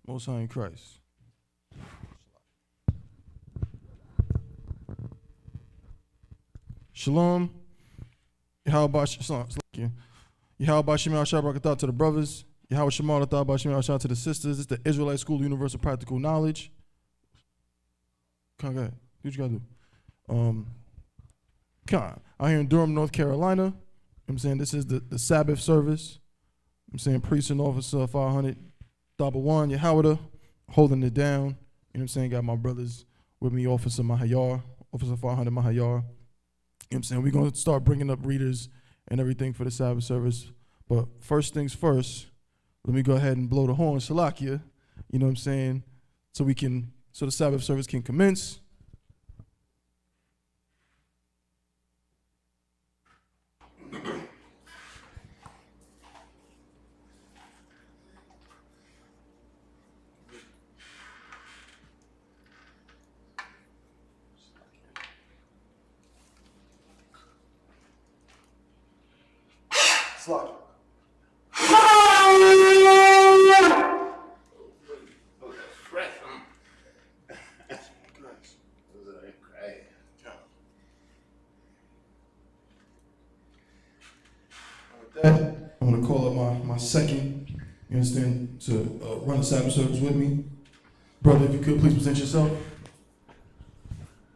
Most High in Christ. Shalom. Yahweh Shalom. Yahweh Shema Shabbat to the brothers. Yahweh Shema Shabbat to the sisters. It's the Israelite School of Universal Practical Knowledge. Come on, go ahead. Do what you gotta do. Come on. Out here in Durham, North Carolina. You know what I'm saying? This is the Sabbath service. I'm saying priest and officer 500 1 Yahweh holding it down. You know what I'm saying? Got my brothers with me, Officer Mahayar, Officer 500 Mahayar. You know what I'm saying? We're going to start bringing up readers and everything for the Sabbath service. But first things first, let me go ahead and blow the horn, Shalakia. You know what I'm saying? So the Sabbath service can commence. Slaughter. I'm going to call up my second, you understand, to run the Sabbath service with me. Brother, if you could, please present yourself.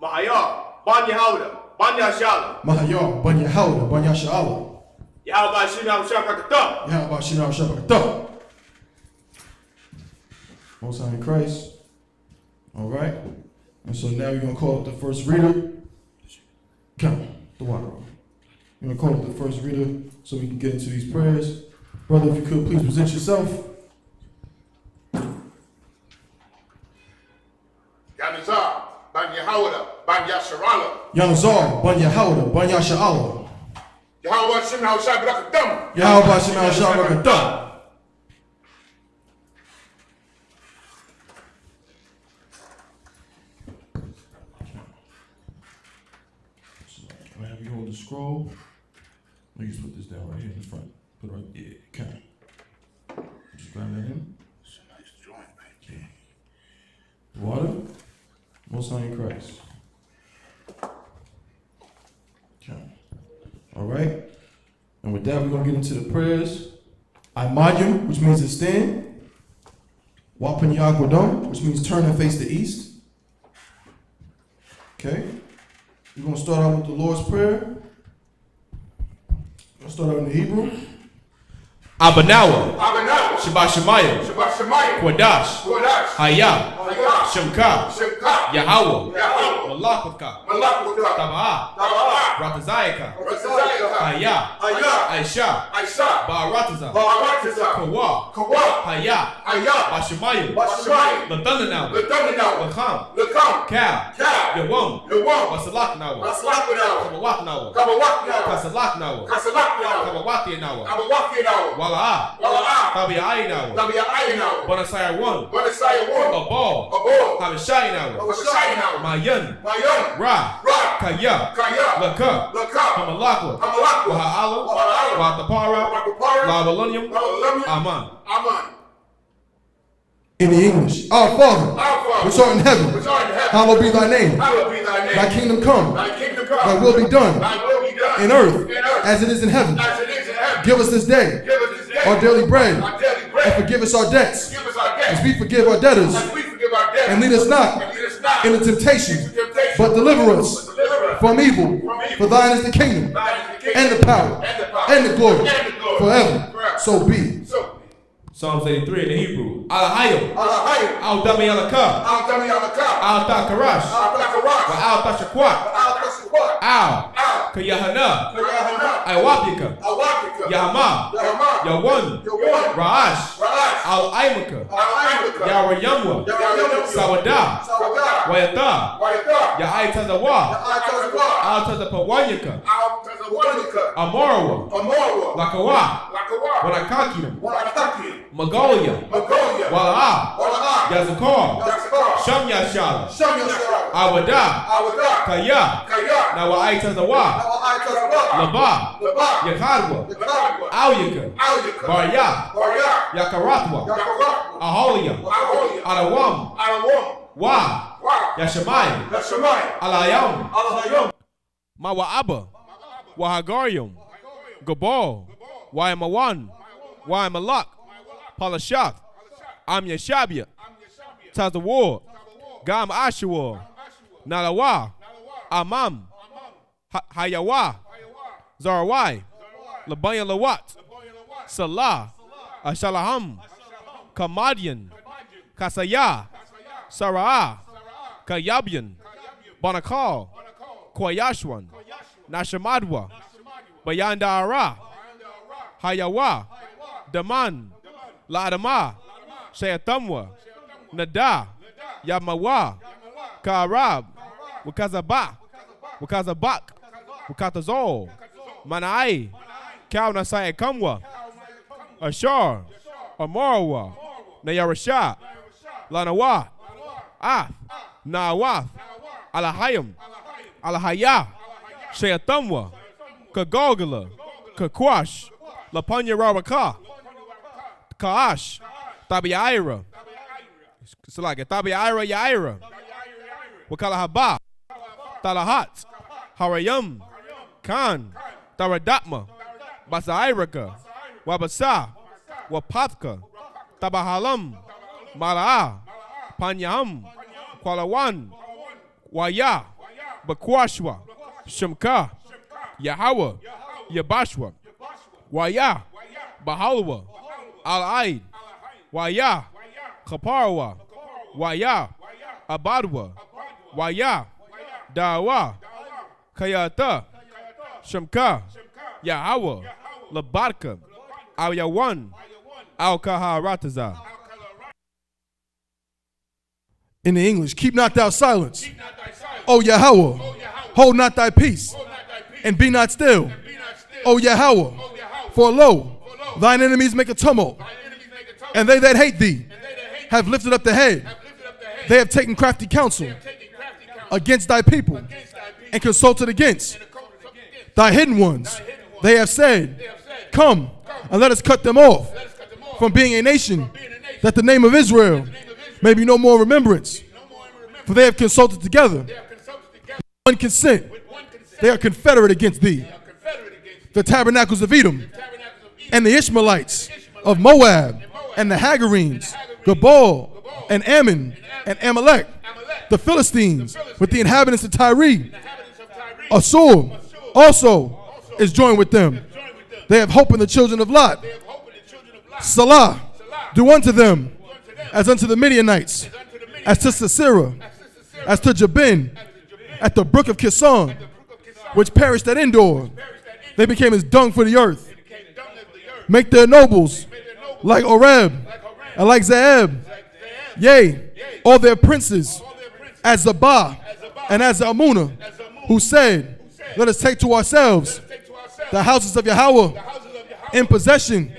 Mahayar, Ban Yehuda, Ban Yashala. Mahayar, Ban Yehuda, Ban Yashala. Yahweh Shema Shabbat. Yahweh Shema Shabbat. Most High in Christ. All right. And so now we're going to call up the first reader. Come, the water. We're going to call up the first reader so we can get into these prayers. Brother, if you could, please present yourself. Yanazar, Ban Yehuda, Ban Yasharala. Yanazar, Ban Yehuda, Ban Yasharala. Yahweh Shema Shabbat. Yahweh Shema Shabbat. I have you hold the scroll. Let me just put this down right here in the front. Put it right there. Okay. Just grab that in. It's a nice joint right there. Water. Most High in Christ. Okay. All right. And with that, we're going to get into the prayers. I.M.A.D.U.M, which means to stand. Wapanyagodom, which means turn and face the east. Okay. We're going to start out with the Lord's Prayer. We're going to start out in the Hebrew. Abanawa, Shabbat Shemayim, Kodash, Hayah, Shemka, Yahweh, Malakaka, Tabaa, Ratazayaka, Hayah, Aisha, Ba'arataza, Kawa, Hayah, Bashemayim, Ladunanawa, Lakam, Kal, Yawam, Wasalaknawa, Kabawaknawa, Kasalaknawa, Kabawakinawa, Tabi'ai now. Bonasaya 1. Abal. Habishai now. Mayan. Ra. Kaya. Laka. Hamalakwa. Waha'ala. Watapara. Lavalunium. Aman. In the English, Our Father, which art in heaven, hallowed be thy name. Thy kingdom come. Thy will be done in earth as it is in heaven. Give us this day our daily bread, and forgive us our debts, as we forgive our debtors. And lead us not into temptation, but deliver us from evil. For thine is the kingdom, and the power, and the glory, forever. So be. Psalms 83 in the Hebrew. Alahayo. Al Dami Alaka. Al Takarash. Al Tashakwat. Al Kayahana. I.S.U.P.K. Yahama. Yawan. Ra'ash. Al Aimaka. Yarayamwa. Sawada. Wayata. Ya'aitazawa. Al Tazapawanyaka. Amarawa. Lakawa. Wanakakina. Mongolia, Wala'a, Yazakar, Sham Yashala, Awada, Kaya, Nawa'aitazawa, Laba, Yakadwa, Auyaka, Barya, Yakaratwa, Aholia, Alawam, Wa, Yashamai, Alayam, Mawaaba, Wahagarium, Gabal, Wayamawan, Wayamalak, Palashak, Amyashabia, Tazawar, Gam Ashua, Nalawa, Amam, Hayawa, Zarawai, Labaya Lawat, Salah, Ashalaham, Kamadian, Kasaya, Sarah, Kayabian, Banakal, Kwayashwan, Nashamadwa, Bayandara, Hayawa, Daman, Ladama, Shayatamwa, Nada, Yamawa, Karab, Wakazabak, Wakatazol, Manai, Kauna Sayakamwa, Ashar, Amarwa, Nayarasha, Lanawa, Nawath, Alahayam, Alahaya, Shayatamwa, Kagogala, Kakwash, Lapanya Rawaka, Kaash, Tabiaira, Salaka, Tabiaira Yaira, Wakalahaba, Talahat, Harayam, Khan, Taradatma, Basairaka, Wabasa, Wapatka, Tabahalam, Malaa, Panyam, Kwalawan, Waya, Bakwashwa, Shemka, Yahawa, Yabashwa, Waya, Bahalwa, Al-Aid, Waya, Kaparwa, Waya, Abadwa, Waya, Dawa, Kayata, Shemka, Yahawa, Labarka, Al-Yawan, Al-Kaharataza. In the English, keep not thou silence, O Yahweh, hold not thy peace, and be not still, O Yahweh, for lo, thine enemies make a tumult, and they that hate thee have lifted up the head. They have taken crafty counsel against thy people, and consulted against thy hidden ones. They have said, come, and let us cut them off from being a nation, that the name of Israel may be no more remembrance. For they have consulted together with one consent. They are confederate against thee. The tabernacles of Edom, and the Ishmaelites of Moab, and the Hagarenes, Gabal, and Ammon, and Amalek, the Philistines, with the inhabitants of Tyre. Assur also is joined with them. They have hope in the children of Lot. Salah, do unto them as unto the Midianites, as to Sisera, as to Jabin, at the brook of Kison, which perished at Endor. They became as dung for the earth. Make their nobles like Oreb and like Zeeb. Yea, all their princes as Zabah and as Amunah, who said, let us take to ourselves the houses of Yahweh in possession.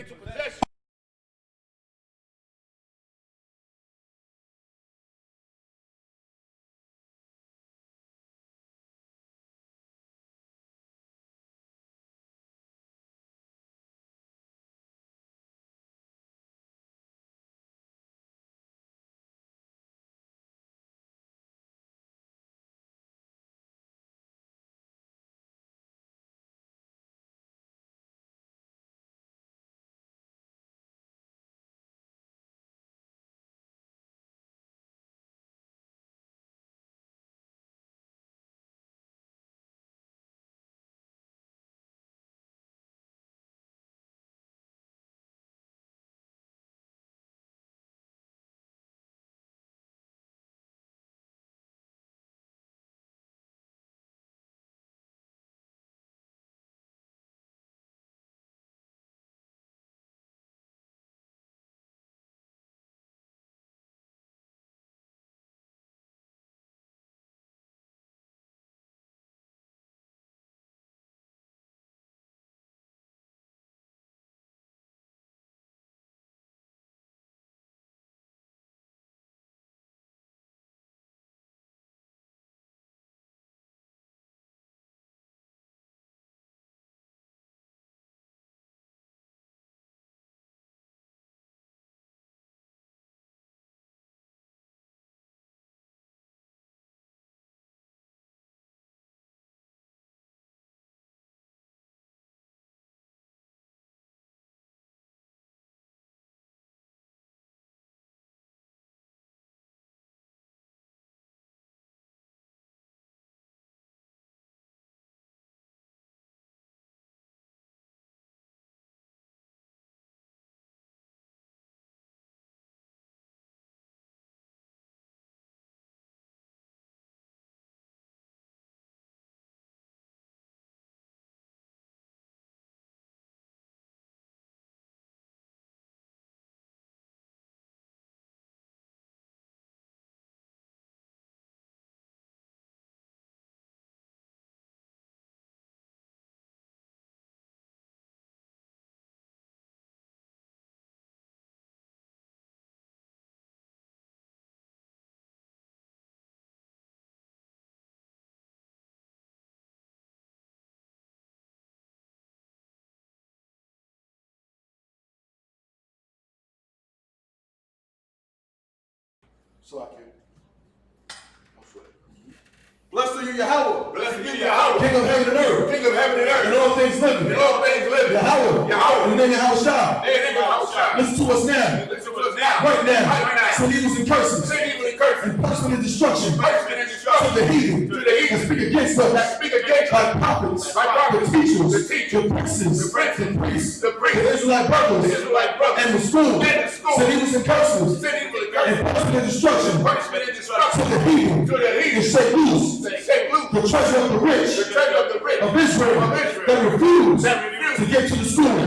Blessed are you, Yahweh. Blessed be Yahweh. King of heaven and earth. King of heaven and earth. And all things living. And all things living. Yahweh. Yahweh. And then Yahweh Shah. And Yahweh. Listen to us now. Listen to us now. Right now. Right now. Send evils and curses. Send evil and curses. And punishment and destruction. Punishment and destruction. To the heathen. To the heathen. That speak against us. That speak against us. Like prophets. Like prophets. The teachers. The teachers. The princes. The princes. The priests. The priests. The Israelite brothers. The Israelite brothers. And the school. And the school. Send evils and curses. Send evil and And curses. punishment and destruction. Punishment and To destruction. the heathen. To the heathen. And shake loose. Shake loose. The treasure of the rich. The treasure of the rich. Of Israel. Of Israel. That refuse. That refuse. To get to the school.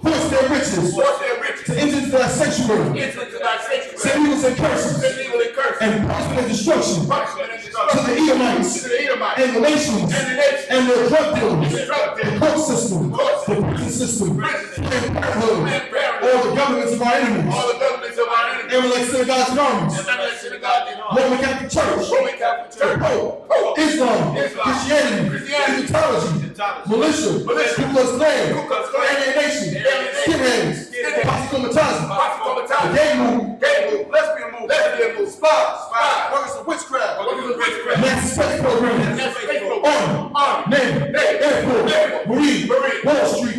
Force their riches. Force their riches. To enter into thy sanctuary. Enter into thy sanctuary. Send evils and curses. Send evil and curses. And punishment and destruction. Punishment and To destruction. the Edomites. To the Edomites. And the nations. And the nations. And their drug dealers. The drug The dealers. court system. Court The system. prison system. Prison. Planned Parenthood. Planned Parenthood. All the governments of our enemies. All the governments of our enemies. Amalek synagogues and armies. Amalek synagogue and armies. Roman Catholic Church. Roman Catholic The Church. Pope. Pope. Islam. Islam. Christianity. Christianity. Egyptology. Militia. Militia. Ku Klux Klan. Ku Klux Klan. Alien Nation. Alien Nation. Skinheads. Skinheads. Posse Comitatus. Posse Comitatus. Gay move. Gay move. Lesbian move. Lesbian move. Spies. Workers of witchcraft. Workers of witchcraft. Nazi sex program. Nazi sex program. Army. Navy. Airport. Marine. Wall Street.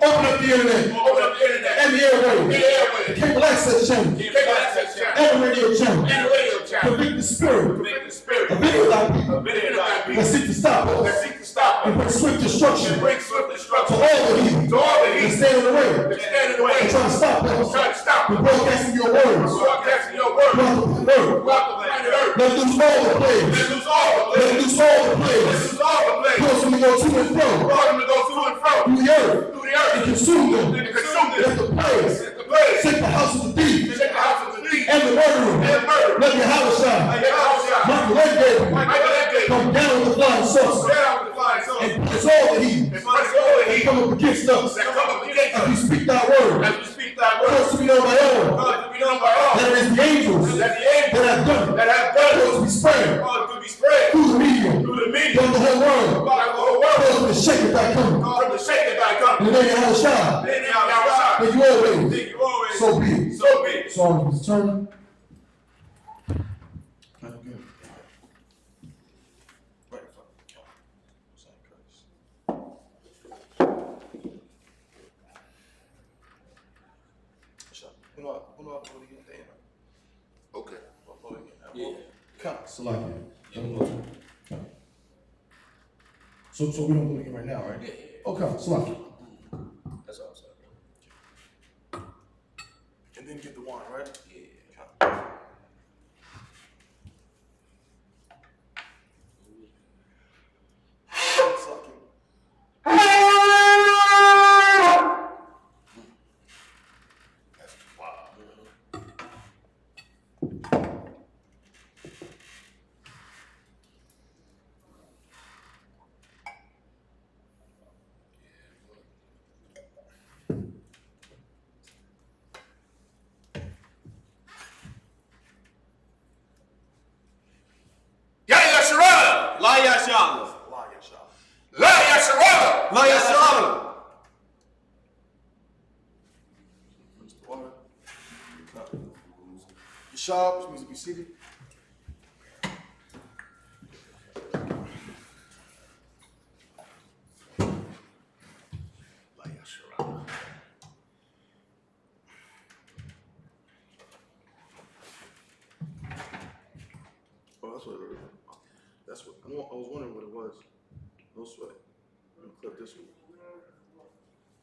Open up the internet. Open up the internet. And the airwaves. And the airwaves. The cable access channel. Cable access channel. And the radio channel. And the radio channel. Convict the spirit. Convict the spirit. Of any of thy people. Of any of thy That people. seek to stop That us. seek to stop And us. bring swift destruction. And bring swift To destruction. all the heathen. To all the That heathen. stand in the way. That stand in the way. And try to stop us. Try to stop From us. broadcasting your words. Broadcasting your word. Throughout the earth. Throughout the planet Earth. Let loose all the plagues. Let loose all the Let plagues. loose all the Let plagues. loose all the plagues. Cause them to go to and fro. Cause them to go to and fro. Through the earth. Through the earth. And consume them. And consume them. Let the plagues. Let the plagues. Shake the house of the thief. Shake the house of the thief. And the murderer. And the murderer. Let Yahweh shine. Like Yahweh shine. Michael Gabriel. Michael Gabriel. Come down with the flying saucer. Down with the flying saucer. And punish all the heathen. And punish all the That heathen. come up against us. That come up against As we us. speak thy word. As we speak thy word. Cause to be known by all. Cause to be known by all. That it is the angels. That the angels that have done it. that have done Cause to it. be spread. Cause to be spread. Through the medium. Through the media. From the whole world. By the whole world. Cause to shake it thy coming. From the shake of thy coming. In the name of Yahweh shine. Then Yahweh shine. Thank you always. Thank you always. So be it. So be it. So on his turn. Okay. Salakia. So we don't go again right now, right? Yeah. Okay, Salakia. That's all I'm saying. And then get the wine, right? Yeah. La YAHANNA. La Yasharala. La YAHANNA. Yashab, which means to be seated. La Yasharala. Oh, that's what it is. That's what I was wondering what it was. No sweat. I'm gonna clip this one.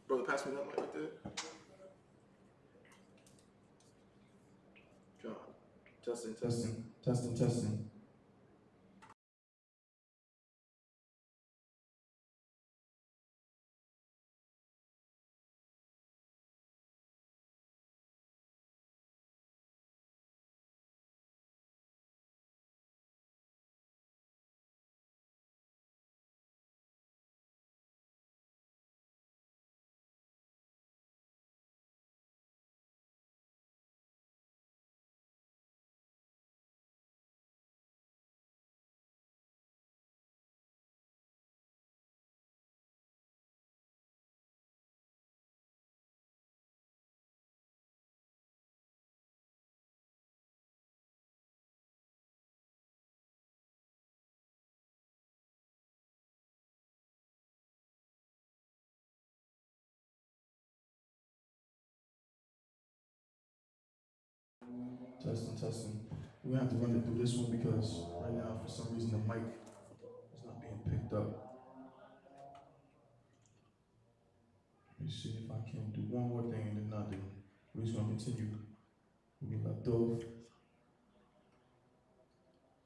Brother, pass me that mic right there. God. Testing. Testing, testing. We're gonna have to run it through this one because right now, for some reason, the mic is not being picked up. Let me see if I can do one more thing and then nothing. We're just gonna continue. We left off.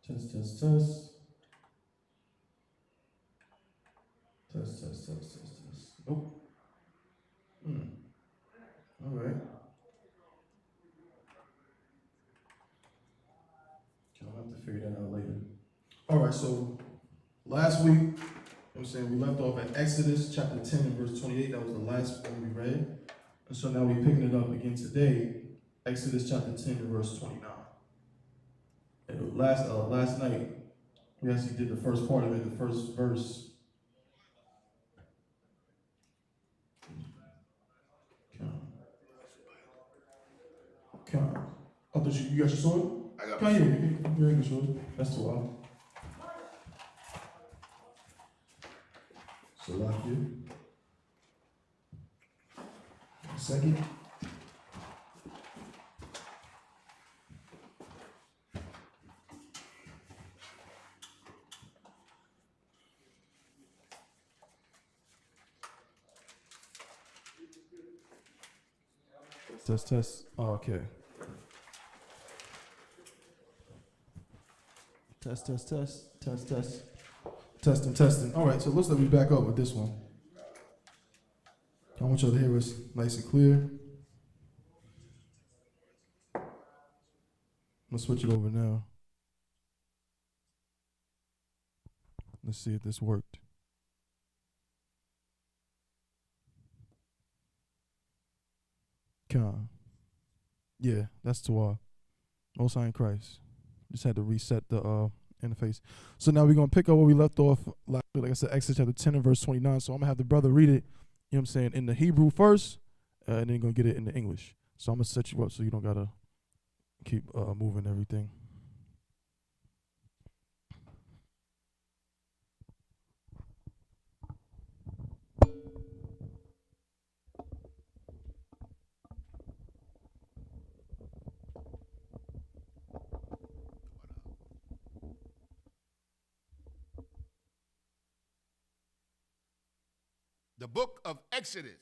Test, test, test. Test, test, test, test, test. Nope. All right. I'll have to figure that out later. All right, so last week, you know what I'm saying, we left off at Exodus chapter 10 and verse 28. That was the last one we read. And so now we're picking it up again today, Exodus chapter 10 and verse 29. And last night, we actually did the first part of it, the first verse. Count. I thought you got your sword? I got Come here, you ain't your sword. That's too loud. So lock you. A second. Test, test. Oh, okay. Test, test, test, test, test. Testing, testing. All right, so it looks like we back up with this one. I want y'all to hear us nice and clear. I'm gonna switch it over now. Let's see if this worked. Yeah, that's to Most High in Christ. Just had to reset the interface. So now we're gonna pick up where we left off. Like I said, Exodus chapter 10 and verse 29. So I'm gonna have the brother read it. You know what I'm saying, in the Hebrew first, and then gonna get it in the English. So I'm gonna set you up so you don't gotta keep moving everything. The book of Exodus,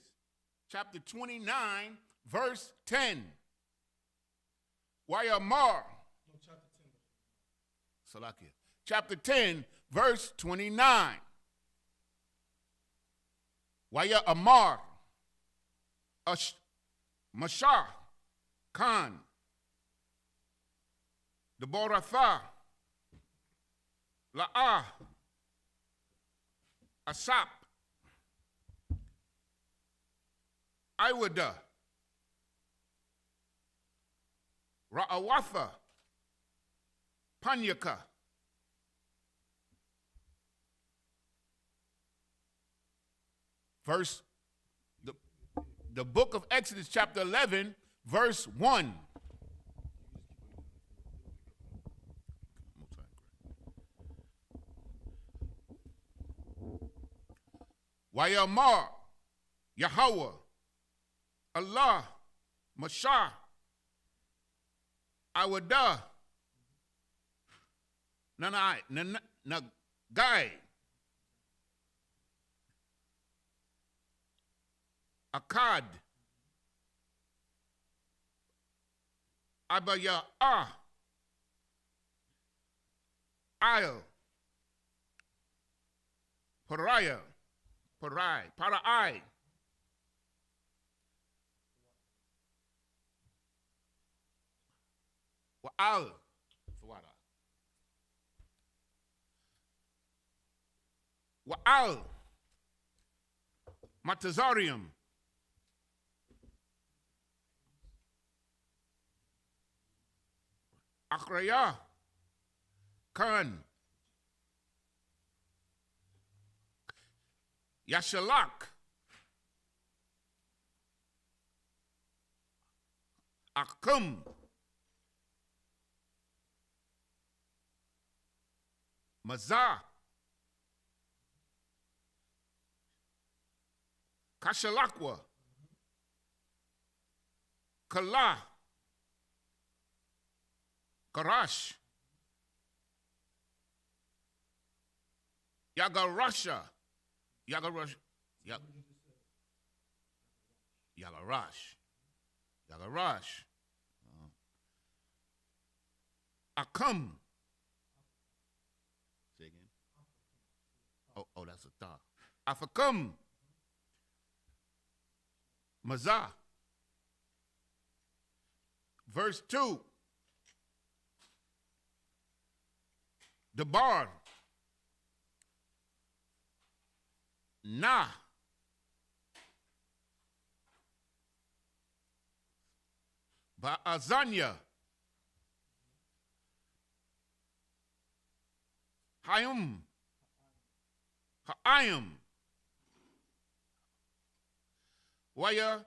chapter 29, verse 10. Wayamar. No, chapter 10. Salakia. Chapter 10, verse 29. Waya Amar. Mashah. Khan. The Boratha. La'ah. Asap. I.W.D. Ra'awatha. Panyaka. Verse, the book of Exodus, chapter 11, verse 1. Wayamar, Yahweh, Allah, Mashah, I.W.D. Nagai, Akkad, Abaya'ah, Il, Pariah, Parai, Wa'al, Wa'al, Matazarium, Akraya, Khan, Yashalak, Akum, Mazah, Kashalakwa, Kala, Karash. Yagarasha. Yagarash. Yagarash. Yagarash. Akum. Say again. Oh, that's a ta. Afakum. Mazah. Verse 2. Debar. Na. Ba'azanya. Hayum. Ha'ayim. Waya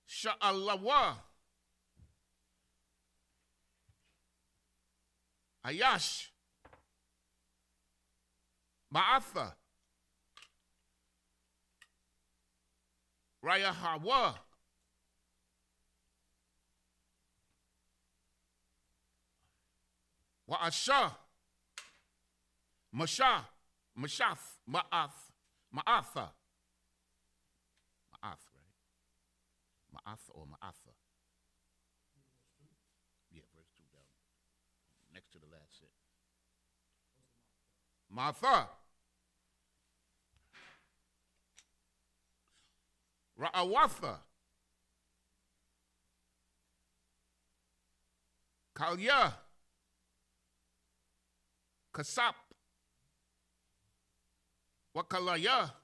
sha'alawa. Ayash. Ma'atha. Raya Hawa. Wa'asha. Mashah. Mashaf. Ma'ath. Ma'atha. Ma'ath, right? Ma'ath or Ma'atha? Yeah, verse 2 down. Next to the last set. Ma'atha. Ra'awatha. Kalya. Kasap. Wakalaya.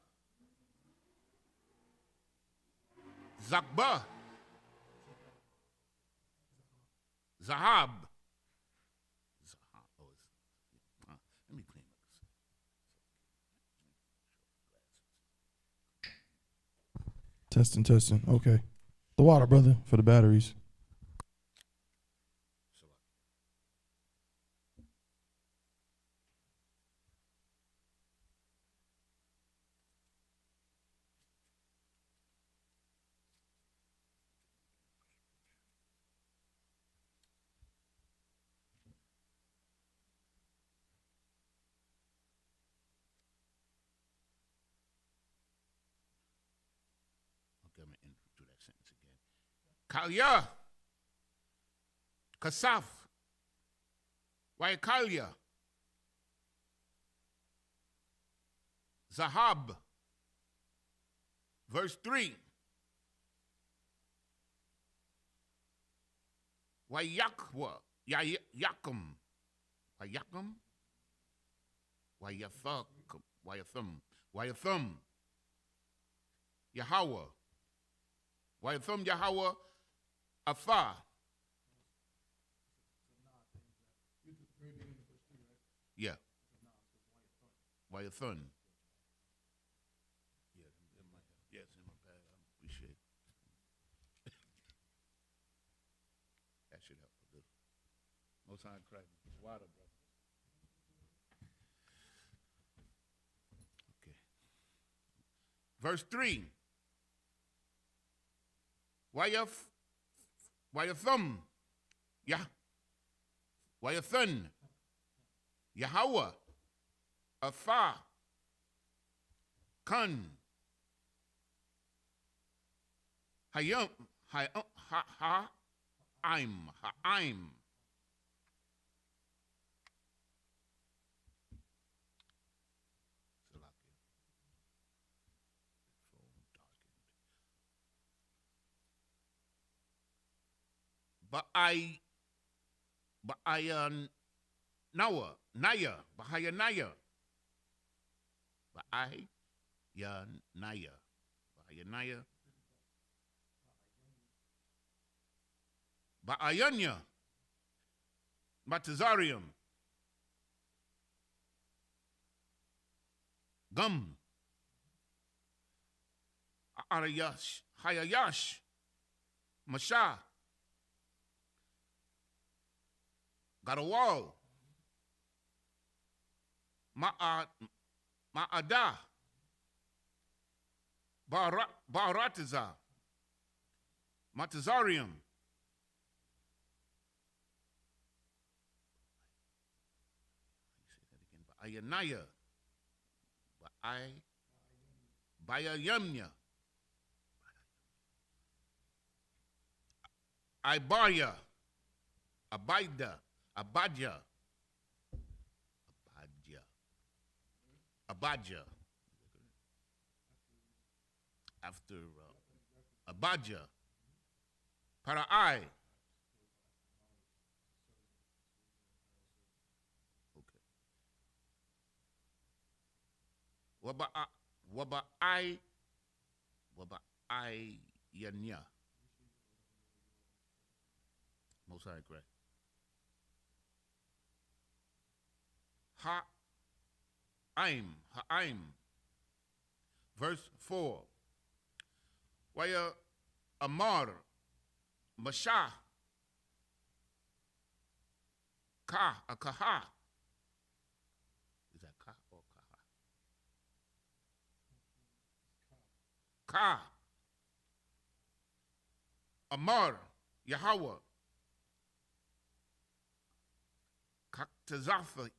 Zakba. Zahab. Let me clean up. Testing. Okay. The water, brother, for the batteries. Okay, I'm going to do that sentence again. Kalya. Kasaf. Why Kalya? Zahab. Verse 3. Why Yakwa? Yakum. Why Yakum? Why Yathuk? Why Yathum? Why Yathum? Yahweh. Why Yathum Yahweh? Afar. Yeah. Why Yathun? Yes, in my bag. I appreciate it. That should help a little. Most High Christ. Water, brother. Okay. Verse 3. Why your thumb? Yeah. Why your thun? Yahweh. Afar. Kun. Hayum. Ha'im. Naya. Ba'ayanya. Matazarium. Gum. Arayash. Hayayash. Masha. Got a wall. Ma'ada. Ba'aratiza. Matazarium. Ayanaya. Bayayamnya. Ibaya. Abida. Abadja. Abadja. After Abadja. Para'i. Okay. Waba'ai yanya. Most high, correct. Ha'aim. Verse 4. Waya Amar Masha Kaha. Is that Ka or Kaha? Ka. Amar Yahweh. Kaktazafa.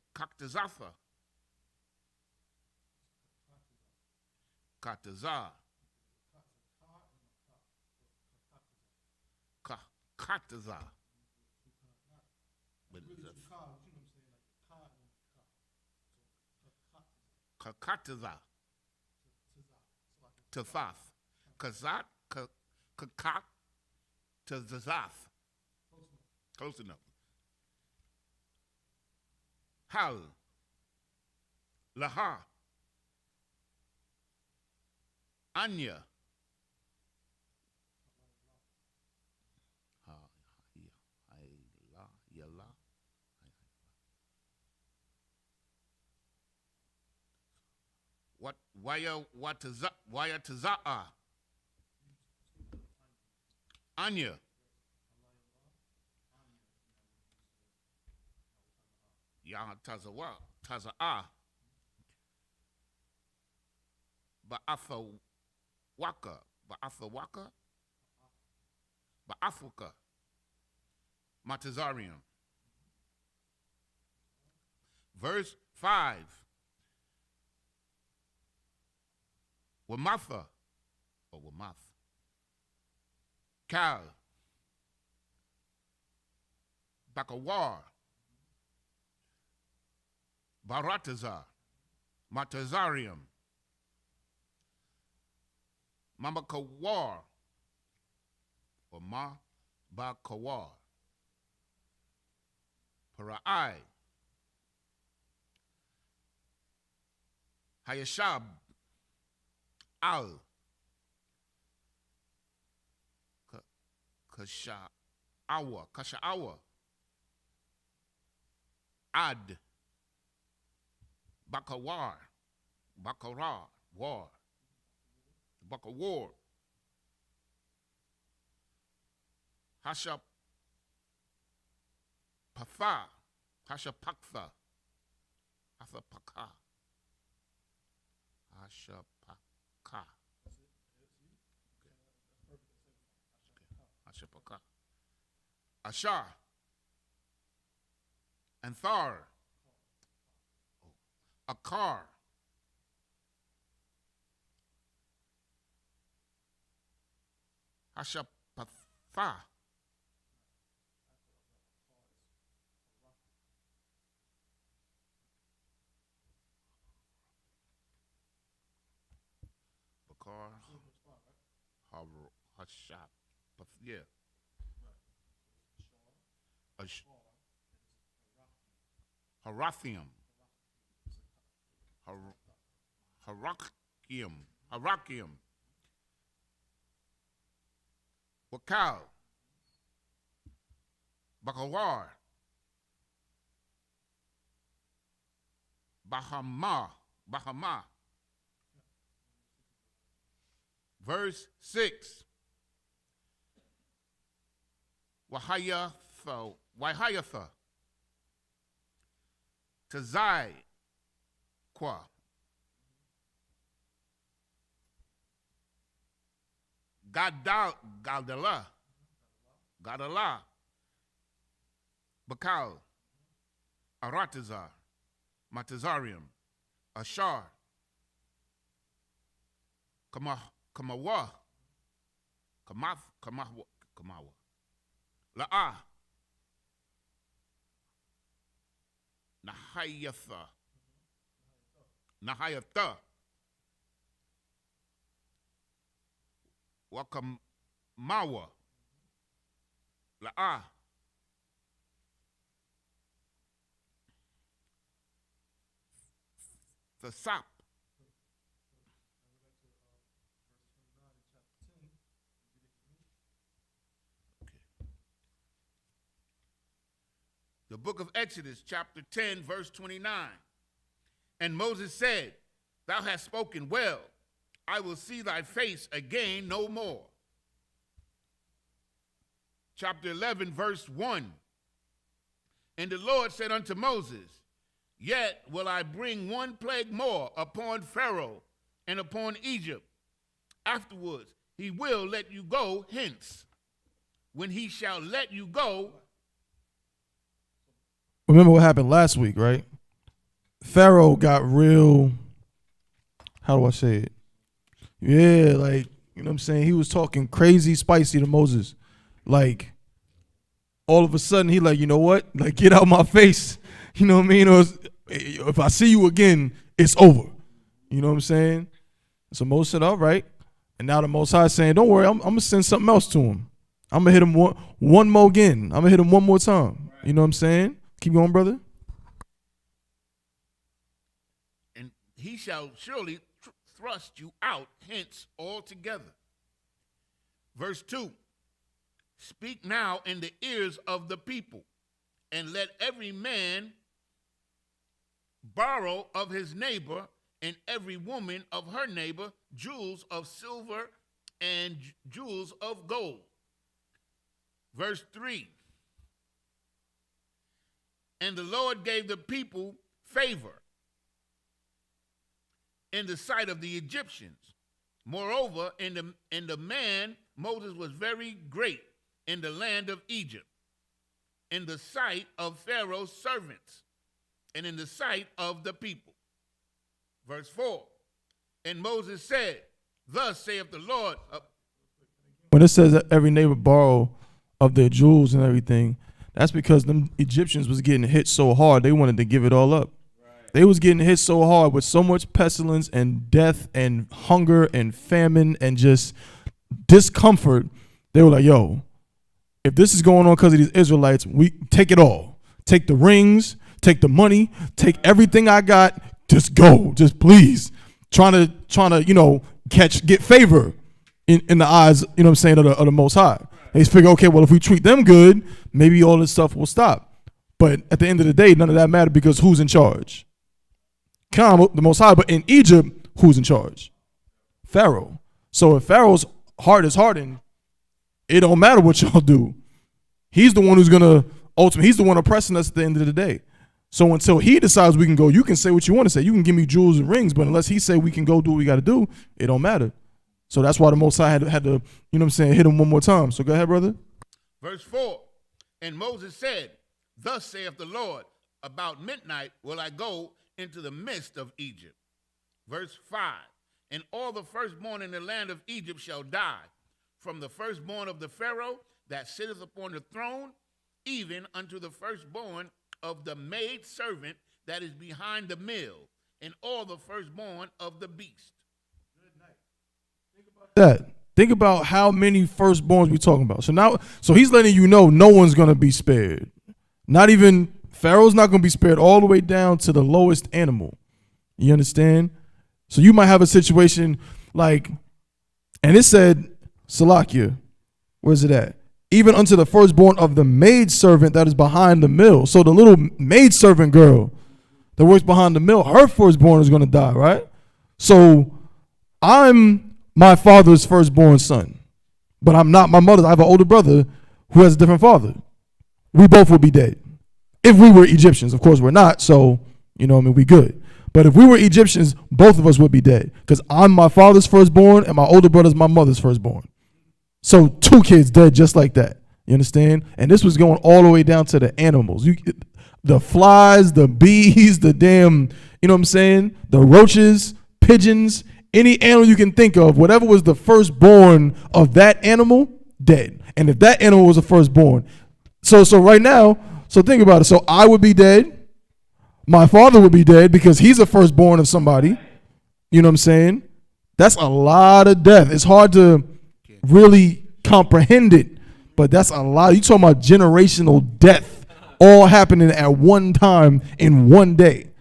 Kataza. Kataza. Kakataza. Tafath. Kazat. Kakat. Tazazath. Close enough. Hal. Laha. Anya. What waya taza'a. Anya. Ya taza'a. Ba'afuka. Matazarium. Verse 5. Wamatha or Wamath. Kal. Bakawar. Baratazar. Matazarium. Mamakawar or Bakawar. Para'ai. Hayashab. Al. Kasha'awa. Ad. Bakawar. War. Bakawar. Hashapatha. Hashapakha. Hashapaka. Hashapaka. Ashar. Anthar. Akar. Hashapatha. Bakar. Hashap. Yeah. Harathium. Harakium. Wakal. Bakawar. Bahama. Verse 6. Wahayatha. Tazai. Kwa. Gadala. Bakal. Aratazar. Matazarium, Ashar, Kamawa, Kamawa, La'ah, Nahayatha, Wakamawa, La'ah, the SAP. The book of Exodus, chapter 10, verse 29. And Moses said, Thou hast spoken well. I will see thy face again no more. Chapter 11, verse 1. And the Lord said unto Moses, Yet will I bring one plague more upon Pharaoh and upon Egypt. Afterwards he will let you go hence. When he shall let you go. Remember what happened last week, right? Pharaoh got real, how do I say it? Yeah, like, you know what I'm saying? He was talking crazy spicy to Moses. Like, all of a sudden he like, you know what? Like, get out my face. You know what I mean? Or if I see you again, it's over. You know what I'm saying? So Moses said, all right. And now the Most High is saying, don't worry, I'm going to send something else to him. I'm going to hit him one more again. I'm going to hit him one more time. You know what I'm saying? Keep going, brother. And he shall surely thrust you out hence altogether. Verse 2. Speak now in the ears of the people, and let every man borrow of his neighbor, and every woman of her neighbor, jewels of silver and jewels of gold. Verse 3. And the Lord gave the people favor in the sight of the Egyptians. Moreover, in the man Moses was very great in the land of Egypt, in the sight of Pharaoh's servants, and in the sight of the people. Verse 4. And Moses said, Thus saith the Lord. When it says that every neighbor borrow of their jewels and everything, that's because them Egyptians was getting hit so hard, they wanted to give it all up. Right. They was getting hit so hard with so much pestilence and death and hunger and famine and just discomfort. They were like, yo, if this is going on because of these Israelites, we take it all. Take the rings, take the money, take everything I got, just go, just please. Trying to, you know, get favor in the eyes, you know what I'm saying, of the Most High. They figure, okay, well, if we treat them good, maybe all this stuff will stop. But at the end of the day, none of that mattered because who's in charge? The Most High, but in Egypt, who's in charge? Pharaoh. So if Pharaoh's heart is hardened, it don't matter what y'all do. He's the one who's gonna ultimately, he's the one oppressing us at the end of the day. So until he decides we can go, you can say what you want to say. You can give me jewels and rings, but unless he say we can go do what we got to do, it don't matter. So that's why the Most High had to, you know what I'm saying, hit him one more time. So go ahead, brother. Verse 4. And Moses said, Thus saith the Lord, about midnight will I go into the midst of Egypt. Verse 5. And all the firstborn in the land of Egypt shall die, from the firstborn of the Pharaoh that sitteth upon the throne, even unto the firstborn of the maid servant that is behind the mill, and all the firstborn of the beast. Think about how many firstborns we talking about. So he's letting you know no one's gonna be spared. Not even Pharaoh's not gonna be spared all the way down to the lowest animal. You understand? So you might have a situation like, and it said, Salakia, where's it at? Even unto the firstborn of the maid servant that is behind the mill. So the little maid servant girl that works behind the mill, her firstborn is gonna die, right? So I'm my father's firstborn son, but I'm not my mother's. I have an older brother who has a different father. We both would be dead. If we were Egyptians, of course we're not, so, you know what I mean, we good. But if we were Egyptians, both of us would be dead because I'm my father's firstborn and my older brother's my mother's firstborn. So 2 kids dead just like that. You understand? And this was going all the way down to the animals. the flies, the bees, the damn, you know what I'm saying? The roaches, pigeons, any animal you can think of, whatever was the firstborn of that animal, dead. And if that animal was the firstborn, so right now, so think about it. So I would be dead. My father would be dead because he's a firstborn of somebody. You know what I'm saying? That's a lot of death. It's hard to really comprehend it, but that's a lot. You talking about generational death all happening at one time in one day.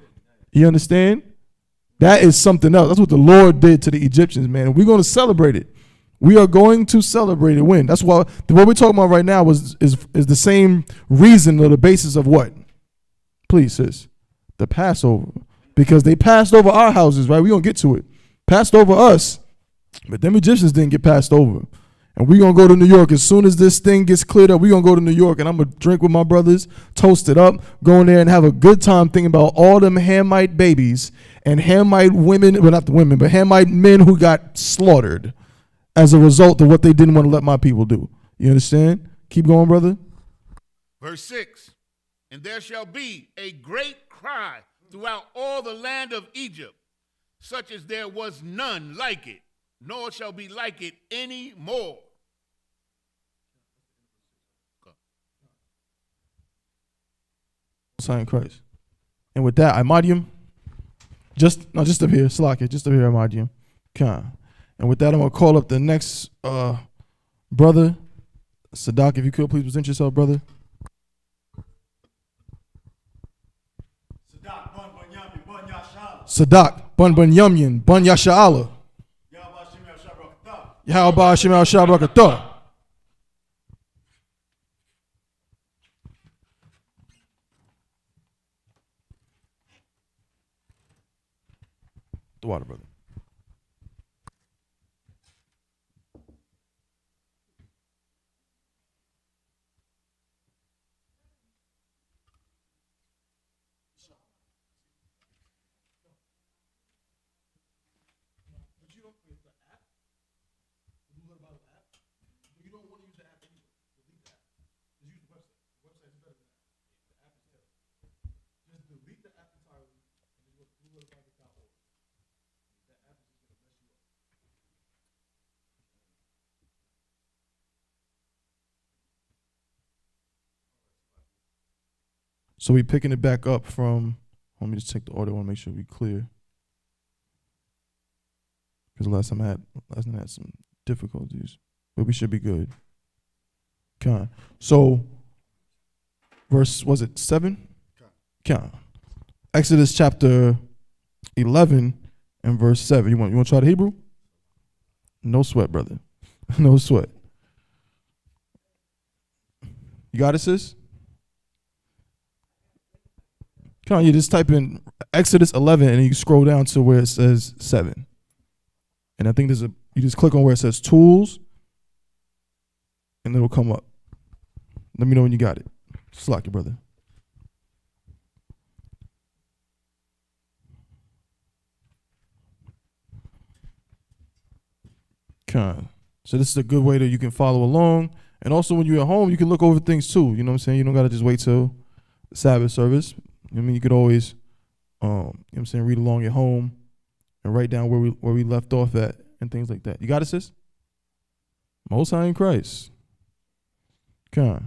You understand? That is something else. That's what the Lord did to the Egyptians, man. And we're going to celebrate it. We are going to celebrate it. When? That's why what we're talking about right now is the same reason or the basis of what? Please, sis. The Passover. Because they passed over our houses, right? We're going to get to it. Passed over us, but them Egyptians didn't get passed over. And we're going to go to New York. As soon as this thing gets cleared up, we're going to go to New York, and I'm going to drink with my brothers, toast it up, go in there and have a good time thinking about all them Hamite babies and Hamite women, well, not the women, but Hamite men who got slaughtered as a result of what they didn't want to let my people do. You understand? Keep going, brother. Verse 6, and there shall be a great cry throughout all the land of Egypt, such as there was none like it, nor shall be like it any more. Sign Christ. And with that, Imadium, just up here, Slack it, just up here, Imadium. Okay. And with that, I'm going to call up the next brother. Sadak, if you could, please present yourself, brother. Sadak, Bun Yumyan, Bun Yasha'Allah. Yahweh Shem El Shabrakatah. The water, brother. So we picking it back up from, let me just check the order. I want to make sure we clear. Because last time I had some difficulties, but we should be good. Okay. So verse, was it 7? Okay. Exodus chapter 11 and verse 7. You want to try the Hebrew? No sweat, brother. No sweat. You got it, sis? Come on, you just type in Exodus 11 and you scroll down to where it says 7. And I think you just click on where it says tools and it'll come up. Let me know when you got it. Slack it, brother. Okay. So this is a good way that you can follow along. And also when you're at home, you can look over things too. You know what I'm saying? You don't got to just wait till the Sabbath service. I mean, you could always, you know what I'm saying, read along at home and write down where we left off at and things like that. You got it, sis? Most High in Christ. Okay.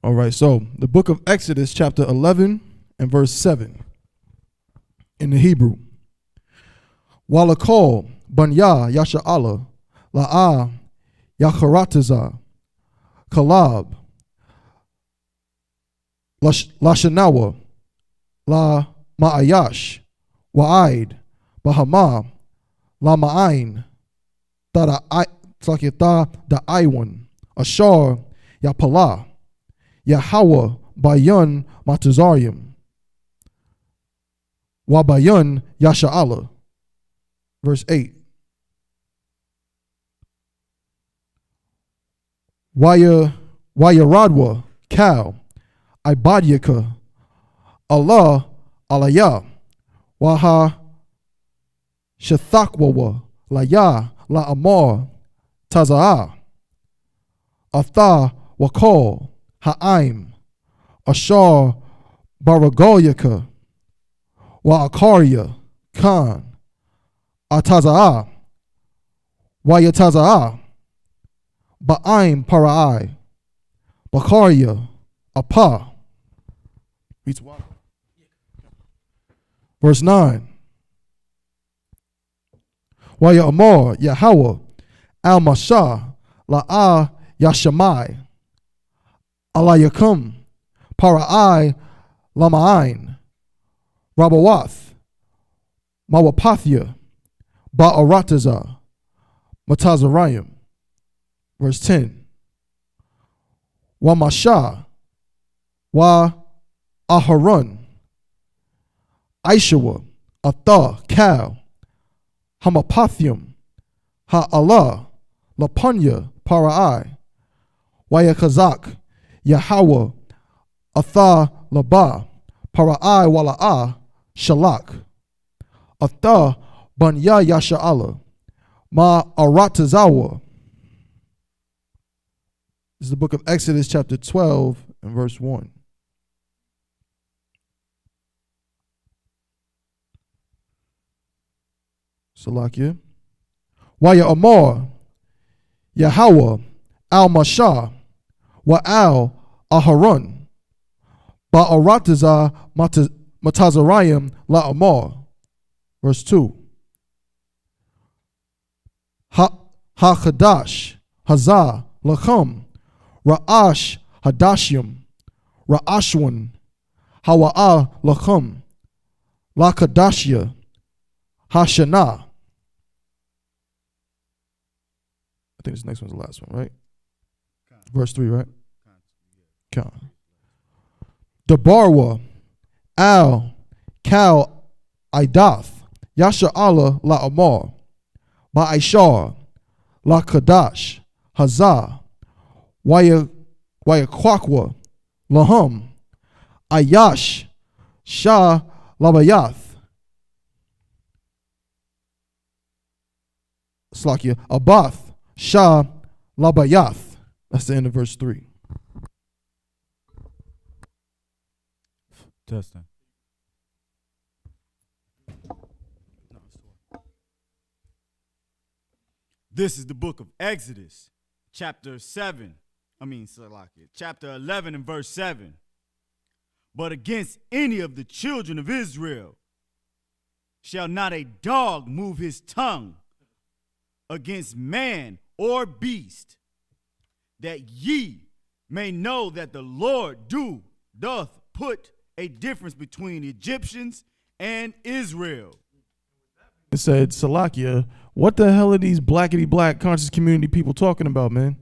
All right, so the book of Exodus, chapter 11 and verse 7 in the Hebrew. Walakol banya yasha'Allah la'ah yacharataza kalab lashanawa La ma'ayash, wa'aid, bahama, la ma'ain, ta da aiwan, ashar, yapala, yahawa, bayan matazarium, wa bayan yasha'Allah. Verse 8. Wayaradwa, cow, ibadyaka, Allah alaya waha shathakwawa laya la amar taza'a atha wakal ha'aim ashar Baragoyaka, Wa Akaria, Khan, Ataza'a, Wayataza'a, Ba'aim Para'ai, Bakaria, Apa. Reads water. Verse 9. Waya Amor, Yahweh, Al Mashah, La'a Yashamai, Alayakum, Para'ai, Lama'ain, Rabawath, Mawapathia, Ba'arataza, Matazarayim. Verse 10. Wa Masha, Wa Aharon, Aishawa, Atha, Cal, Hamapathium, Ha'Allah, Lapanya, Para'ai, Wayakazak, Yahweh, Atha, Laba, Para'ai, Wala'a, Shalak, Atha, Banya Yasha'ala, Ma Aratazawa. This is the book of Exodus, chapter 12, and verse 1. Salakia. Waya Amor, Yahweh, Al Mashah, Wa Al Aharon, Ba'arataza Matazarayim La Amor. Verse 2. Ha-Chadash, Hazah, Lacham, Ra'ash, Hadashim, Ra'ashwan, Hawa'a, Lacham, Lakadashya, Hashanah. I think this next one's the last one, right? Verse 3, right? Khan. Debarwa, Al, Cal, Idath, Yasha Allah, La Amar, Ma'ishar, La Kadash, Hazah, Wayakwakwa, Laham, Ayash, Shah, Labayath, Slakia, Abath, Shah, Labayath. That's the end of verse 3. Testing. This is the book of Exodus, chapter 7. Chapter 11 and verse 7. But against any of the children of Israel shall not a dog move his tongue against man or beast, that ye may know that the Lord doth put a difference between Egyptians and Israel. It said, Salakia, what the hell are these blackety black conscious community people talking about, man?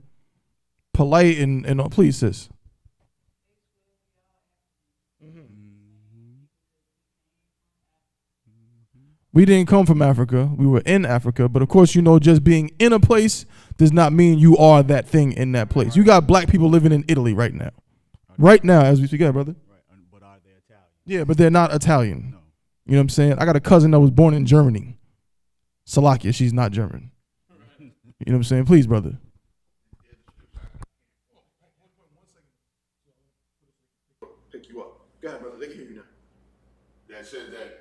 Polite and please, sis. We didn't come from Africa. We were in Africa. But of course, you know, just being in a place does not mean you are that thing in that place. You got black people living in Italy right now. Right now, as we speak, brother. Right. But are they Italian? Yeah, but they're not Italian. No. You know what I'm saying? I got a cousin that was born in Germany. Salakia, she's not German. You know what I'm saying? Please, brother. Pick you up. Go ahead, brother. They can hear you now. That says that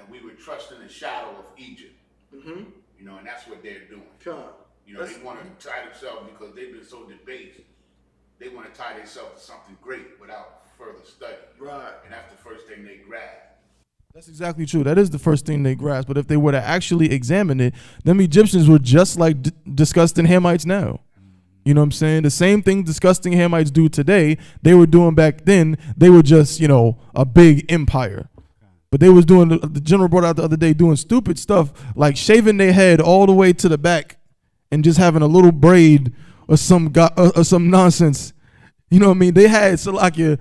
we would trust in the shadow of Egypt. Mm-hmm. You know, and that's what they're doing. Come. You know, they want to tie themselves because they've been so debased. They want to tie themselves to something great without further study. Right. And that's the first thing they grab. That's exactly true. That is the first thing they grasp. But if they were to actually examine it, them Egyptians were just like disgusting Hamites now. You know what I'm saying? The same thing disgusting Hamites do today, they were doing back then. They were just, you know, a big empire. But they was doing, the general brought out the other day, doing stupid stuff like shaving their head all the way to the back and just having a little braid or some nonsense. You know what I mean? They had Salakia,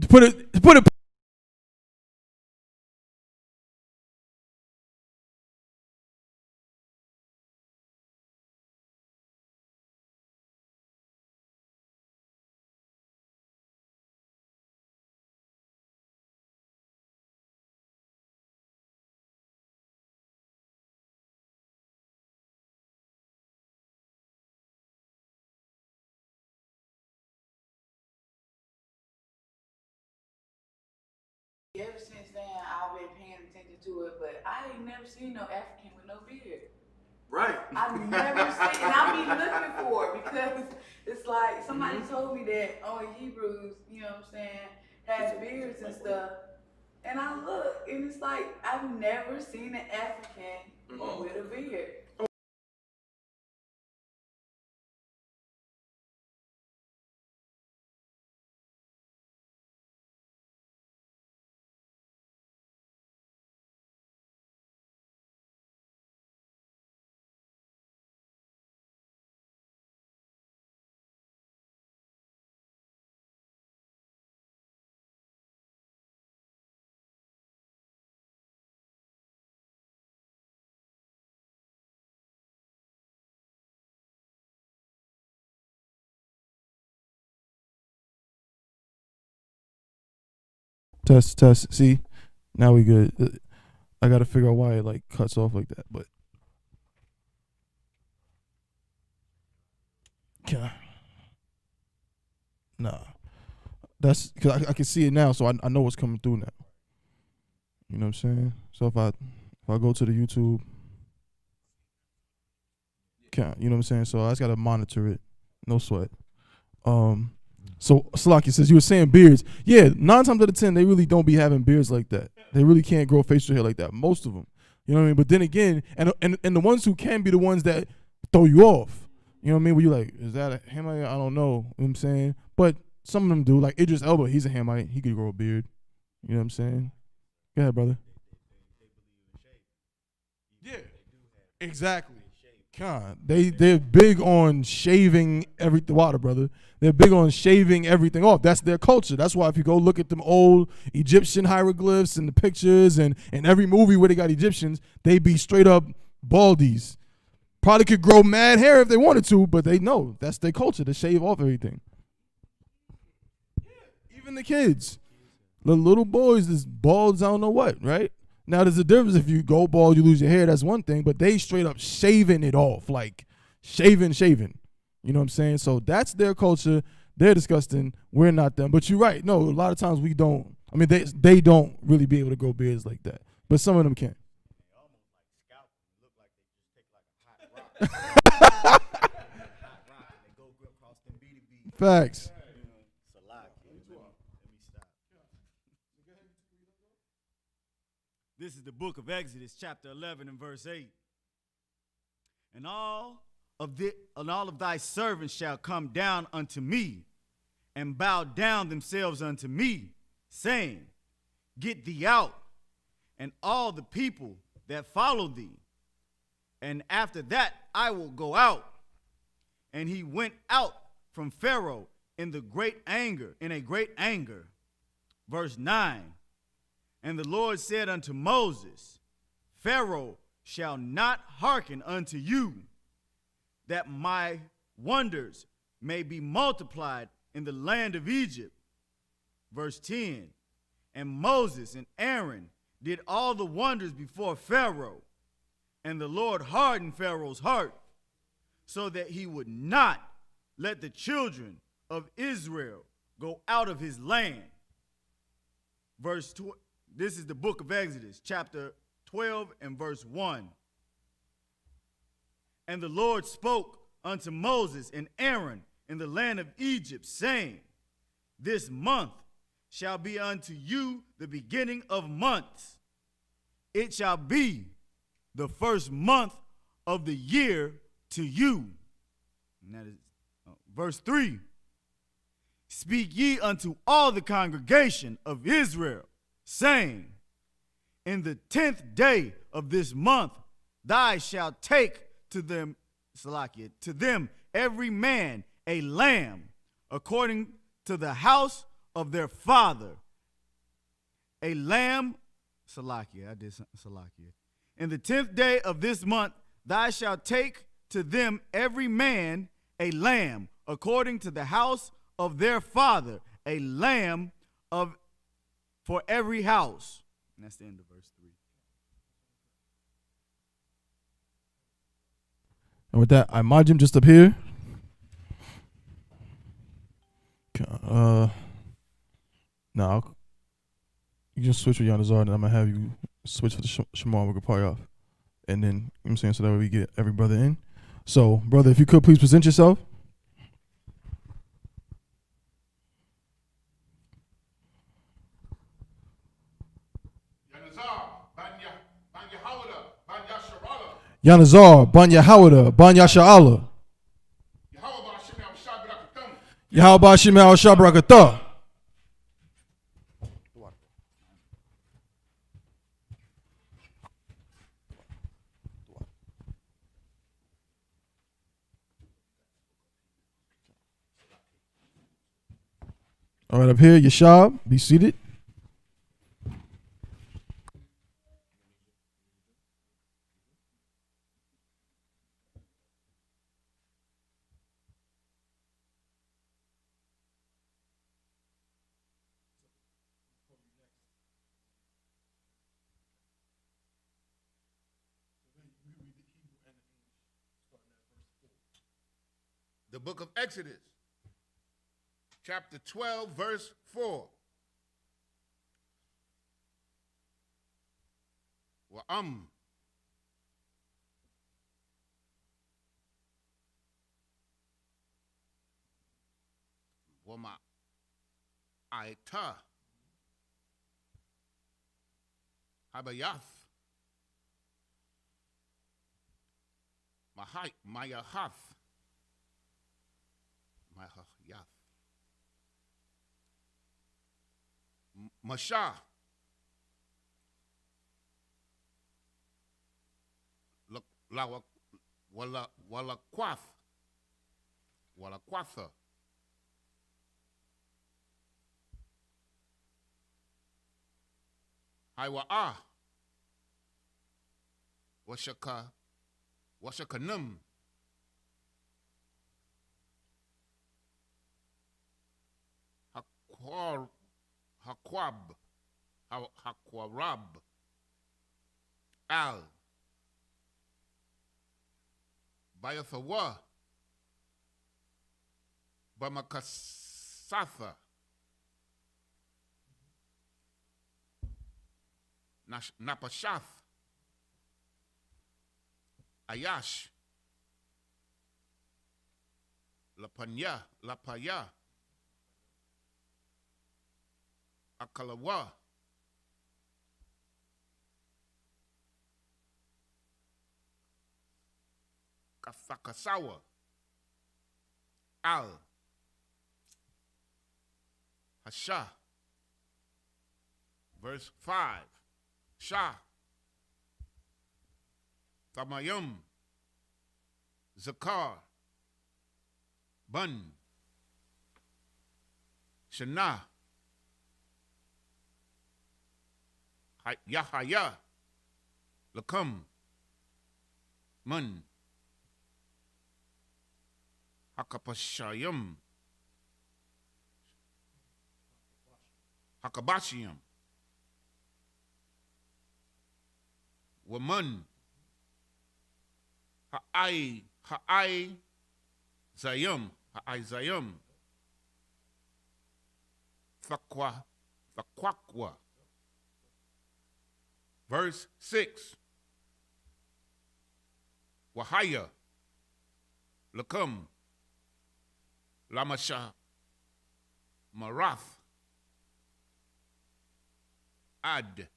put it never seen no African with no beard. Right. I've never seen, and I be looking for it because it's like somebody told me that only Hebrews, you know what I'm saying, had beards and stuff. And I look, and it's like I've never seen an African with a beard. Test, test. See, now we good. I gotta figure out why it like cuts off like that, but nah. That's because I can see it now, so I know what's coming through now. You know what I'm saying? So if I go to the YouTube, you know what I'm saying? So I just gotta monitor it. No sweat. So Salaki says you were saying beards. Yeah, 9 times out of 10 they really don't be having beards like that. They really can't grow facial hair like that. Most of them. You know what I mean? But then again, and the ones who can be the ones that throw you off. You know what I mean? Where you like, is that a Hamite? I don't know. You know what I'm saying? But some of them do. Like Idris Elba, he's a Hamite. He could grow a beard. You know what I'm saying? Go ahead, brother. Yeah, exactly. God, they're big on shaving everything. Water, brother. They're big on shaving everything off. That's their culture. That's why if you go look at them old Egyptian hieroglyphs and the pictures and every movie where they got Egyptians, they be straight up baldies. Probably could grow mad hair if they wanted to, but they know that's their culture to shave off everything. Yeah, even the kids. The little boys is balds, I don't know what, right? Now, there's a difference if you go bald, you lose your hair, that's one thing, but they straight up shaving it off, like shaving. You know what I'm saying? So that's their culture. They're disgusting. We're not them. But you're right. No, a lot of times we don't. I mean, they don't really be able to grow beards like that, but some of them can. Facts. This is the book of Exodus, chapter 11 and verse 8. And all of thy servants shall come down unto me and bow down themselves unto me, saying, Get thee out, and all the people that follow thee. And after that I will go out. And he went out from Pharaoh in a great anger. Verse 9. And the Lord said unto Moses, Pharaoh shall not hearken unto you, that my wonders may be multiplied in the land of Egypt. Verse 10. And Moses and Aaron did all the wonders before Pharaoh, and the Lord hardened Pharaoh's heart, so that he would not let the children of Israel go out of his land. Verse 2. This is the book of Exodus, chapter 12 and verse 1. And the Lord spoke unto Moses and Aaron in the land of Egypt, saying, This month shall be unto you the beginning of months. It shall be the first month of the year to you. And that is verse 3. Speak ye unto all the congregation of Israel, saying, In the 10th day of this month thou shalt take to them every man a lamb according to the house of their father. A lamb, In the 10th day of this month thou shalt take to them every man a lamb according to the house of their father, a lamb for every house. And that's the end of verse 3. And with that, I Majim just up here. No, you just switch with Yanazar, and I'm gonna have you switch for the Shema. We can party off. And then, you know what I'm saying, so that way we get every brother in. So, brother, if you could please present yourself. Yanazar, Banya Hawada, Banya Sha'ala. Yahweh Shemel Shabrakatah. All right, up here, Yashab, be seated. The book of Exodus, chapter 12, verse 4. Wa'am. Wama Aita. Habayath. Mayahath. Mahayath. Mashah. Walakwath. Walakwatha. Hiwa'ah. Washakanum. Hakwarab. Al. Bayathawa. Bamakasatha. Napashath. Ayash. Lapaya. Akalawa. Kathakasawa. Al. Hasha. Verse 5. Shah. Tamayum. Zakar. Bun. Shana. Yahaya. Lakam. Mun. Hakapashayim. Hakabashiyam. Wamun. Ha'ai Zayum. Fakwakwa. Verse 6. Wahaya. Lakum. Lamasha. Marath. Aid.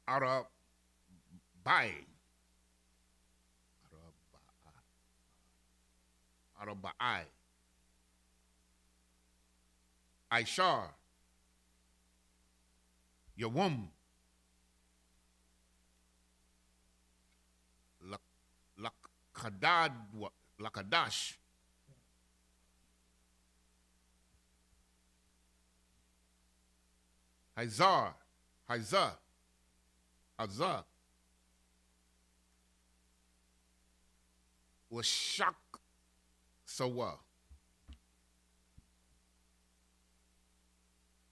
Arabai. Aishar. Yawum. Lakadash. Hazar. Washak Sawa.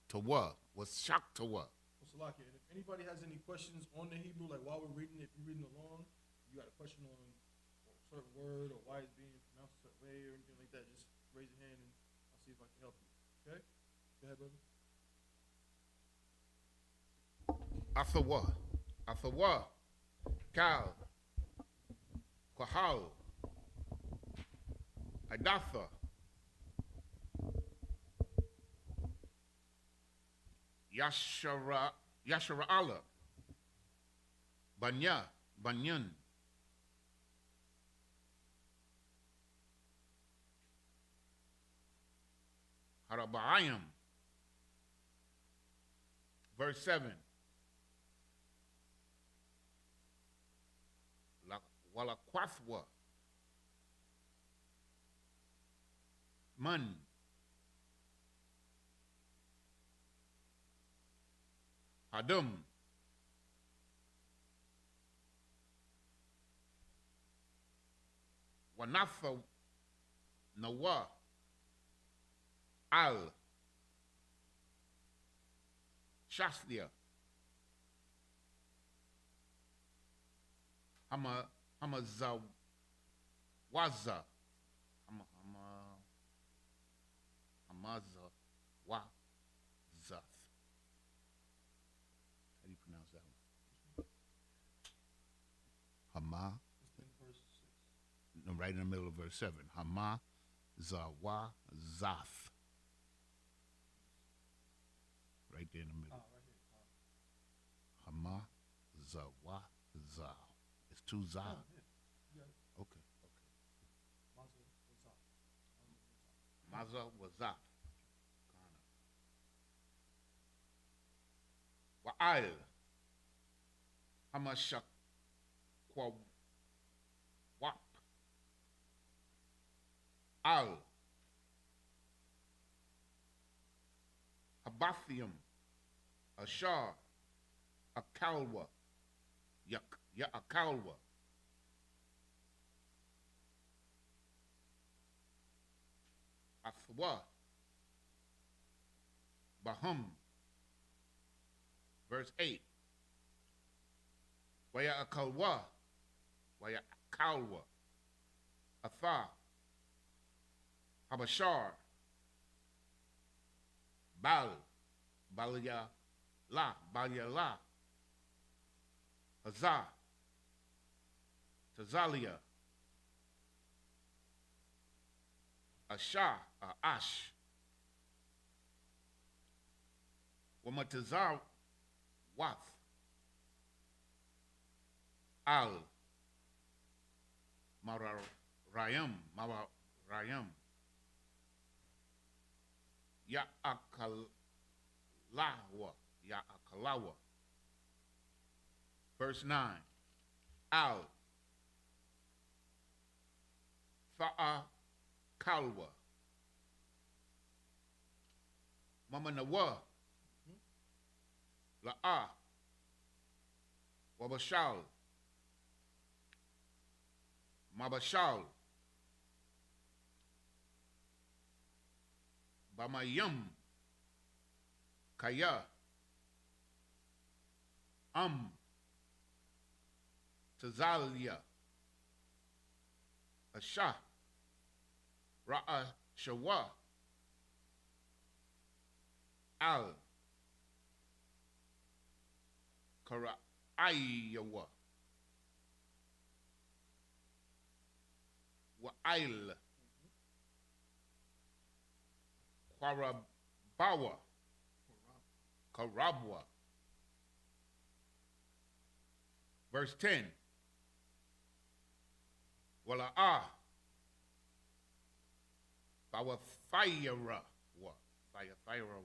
Tawa. Washak Tawa. Salaki, and if anybody has any questions on the Hebrew, like while we're reading, if you're reading along, you got a question on a certain word or why it's being pronounced a certain way or anything like that, just raise your hand and I'll see if I can help you. Okay? Go ahead, brother. Athawa, Athawa, Kal, Kahal, Adatha, Yashara Allah, Banya, Banyan, Harabaayam. Verse 7. Walaquathwa, Man, Hadum, Wanatha, Nawa, Al, Shaslia, Hamazawaza, Hamazawazath. How do you pronounce that one? Hama. No, right in the middle of verse 7. Hamazawazath. Right there in the middle. Hamazawazath. It's two za. Okay. Maza wazaf. Wa'al. Hamashakwa wap. Al. Habathium. Ashar. Akalwa. Akalwa. Athwa. Bahum. Verse 8. Waya akalwa. Waya akalwa. Atha. Habashar. Bal. Balya la. Balya la. Hazah. Tazalia. Asha, Ash. Wamatazar Wath. Al. Mararayam. Ya'akalawa. Verse 9. Al. Fa'a Kalwa. Mama Nawa. La'a. Wabashal. Mabashal. Bamayum. Kaya. Tazalia. Asha. Ra'a Shawa. Al. Kara'ayawa. Wa'il. Kwarabawa. Karabwa. Verse 10. Wala'a. Bawa Fayara. Fayara.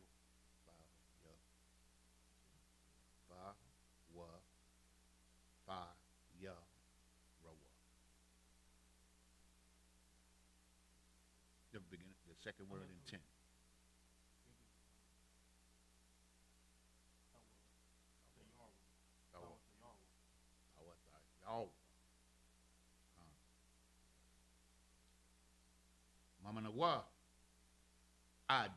The beginning, the second word in 10. Mama Nawa. Ad.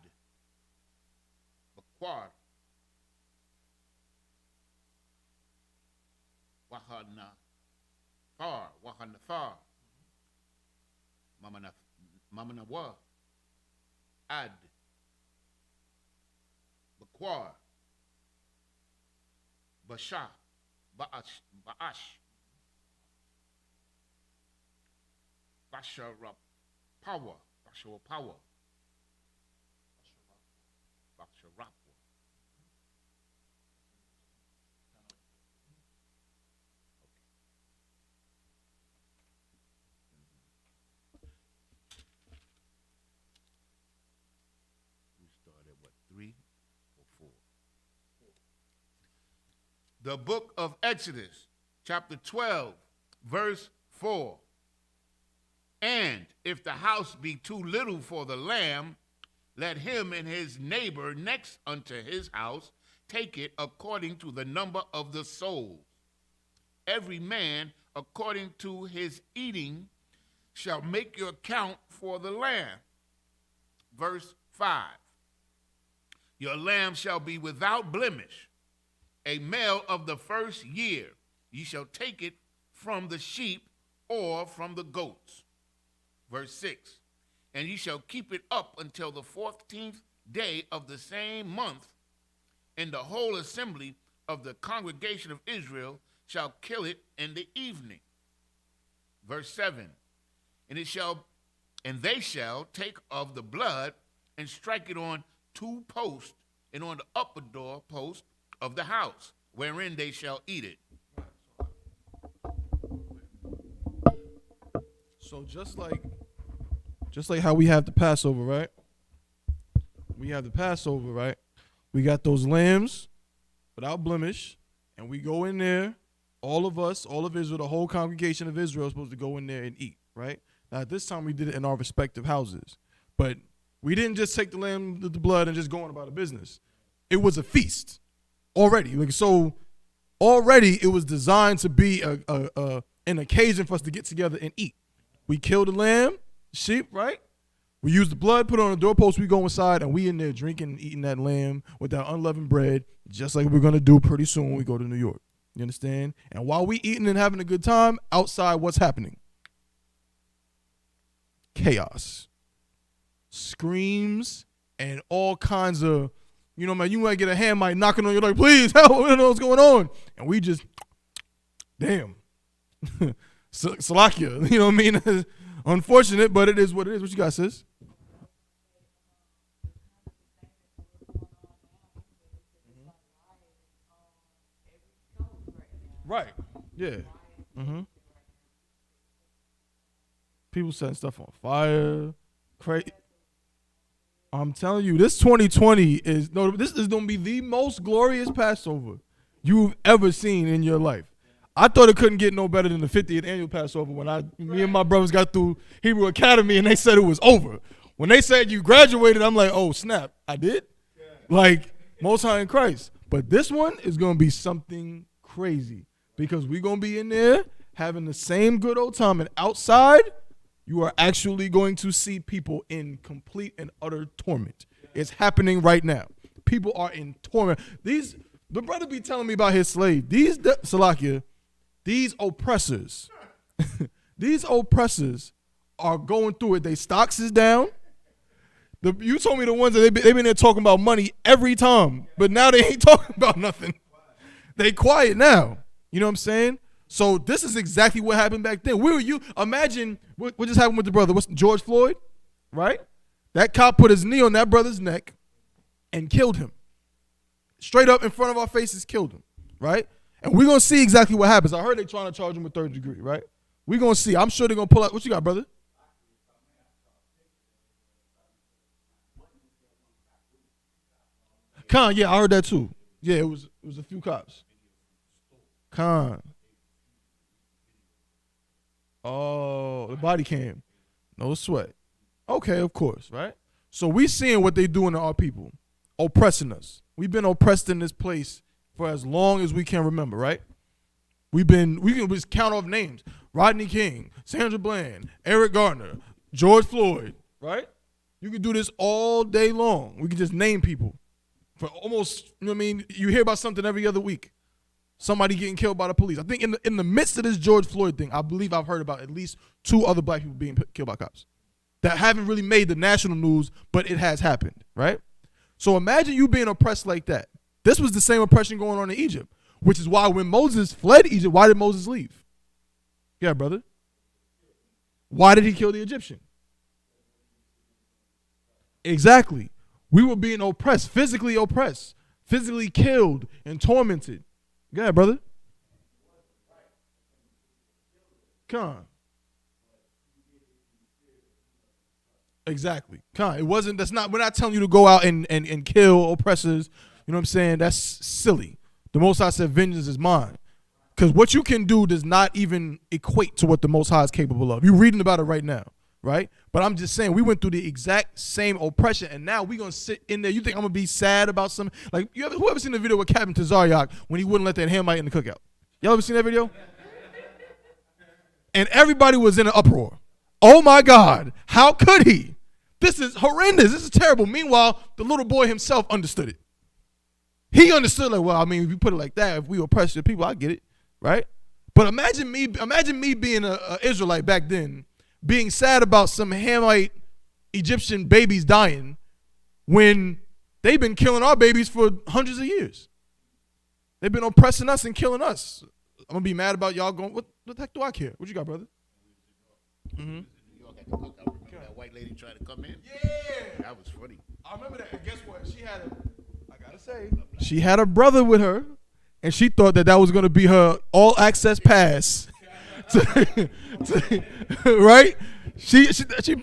Bakwar. Wahanna. Wahanna Thar. Mama Nawa. Ad. Bakwar. Bashar, Ba'ash, Basharap, power, Basharapwa. We started at what, 3 or 4? The book of Exodus, chapter 12, verse 4. And if the house be too little for the lamb, let him and his neighbor next unto his house take it according to the number of the souls. Every man according to his eating shall make your count for the lamb. Verse 5. Your lamb shall be without blemish, a male of the first year. Ye shall take it from the sheep or from the goats. Verse 6. And ye shall keep it up until the 14th day of the same month, and the whole assembly of the congregation of Israel shall kill it in the evening. Verse 7. And they shall take of the blood and strike it on 2 posts and on the upper door post of the house, wherein they shall eat it. So just like how we have the Passover, right? We have the Passover, right? We got those lambs without blemish, and we go in there, all of us, all of Israel, the whole congregation of Israel is supposed to go in there and eat, right? Now, at this time, we did it in our respective houses. But we didn't just take the lamb, the blood, and just go on about our business. It was a feast already. So already it was designed to be an occasion for us to get together and eat. We killed the lamb, sheep, right? We use the blood, put it on the doorpost, we go inside, and we in there drinking and eating that lamb with that unleavened bread, just like we're going to do pretty soon when we go to New York. You understand? And while we eating and having a good time, outside, what's happening? Chaos. Screams and all kinds of, man, you might get a hand mic knocking on you like, please help, I don't know what's going on. And we just, damn. Salakia, you know what I mean? Unfortunate, but it is what it is. What you got, sis? Right. Yeah. Mm-hmm. People setting stuff on fire. Crazy. I'm telling you, this 2020 this is going to be the most glorious Passover you've ever seen in your life. I thought it couldn't get no better than the 50th annual Passover when me and my brothers got through Hebrew Academy and they said it was over. When they said you graduated, I'm like, oh, snap, I did? Yeah. Like, Most High in Christ. But this one is going to be something crazy because we're going to be in there having the same good old time. And outside, you are actually going to see people in complete and utter torment. It's happening right now. People are in torment. The brother be telling me about his slave. Salakia, these oppressors, these oppressors are going through it. They stocks is down. You told me the ones that they been there talking about money every time, but now they ain't talking about nothing. They quiet now. You know what I'm saying? So this is exactly what happened back then. Where were you? Imagine what just happened with the brother. What's George Floyd, right? That cop put his knee on that brother's neck and killed him. Straight up in front of our faces, killed him, right? And we're going to see exactly what happens. I heard they're trying to charge him with 3rd degree, right? We're going to see. I'm sure they're going to pull out. What you got, brother? Khan, yeah, I heard that too. Yeah, it was a few cops. Khan. Oh, the body cam. No sweat. Okay, of course, right? So we seeing what they doing to our people, oppressing us. We've been oppressed in this place for as long as we can remember, right? We can just count off names. Rodney King, Sandra Bland, Eric Gardner, George Floyd, right? You can do this all day long. We can just name people. For almost, you know what I mean? You hear about something every other week. Somebody getting killed by the police. I think in the midst of this George Floyd thing, I believe I've heard about at least 2 other black people being killed by cops that haven't really made the national news, but it has happened, right? So imagine you being oppressed like that. This was the same oppression going on in Egypt. Which is why when Moses fled Egypt, why did Moses leave? Yeah, brother. Why did he kill the Egyptian? Exactly. We were being oppressed, physically killed and tormented. Yeah, brother. Come on. Exactly. Come on. It wasn't, we're not telling you to go out and kill oppressors. You know what I'm saying? That's silly. The Most High said, vengeance is mine. Because what you can do does not even equate to what the Most High is capable of. You're reading about it right now, right? But I'm just saying, we went through the exact same oppression, and now we're going to sit in there. You think I'm going to be sad about something? Like, whoever seen the video with Captain Tazaryak when he wouldn't let that Hamite in the cookout? Y'all ever seen that video? And everybody was in an uproar. Oh, my God. How could he? This is horrendous. This is terrible. Meanwhile, the little boy himself understood it. He understood, like, well, I mean, if you put it like that, if we oppress the people, I get it. Right? But imagine me being an Israelite back then, being sad about some Hamite Egyptian babies dying when they've been killing our babies for hundreds of years. They've been oppressing us and killing us. I'm going to be mad about y'all going, what the heck do I care? What you got, brother? Mm-hmm. New York at the cookout. I remember that white lady trying to come in. Yeah. That was funny. I remember that. And guess what? She had a brother with her. And she thought that was going to be her all-access pass, right? She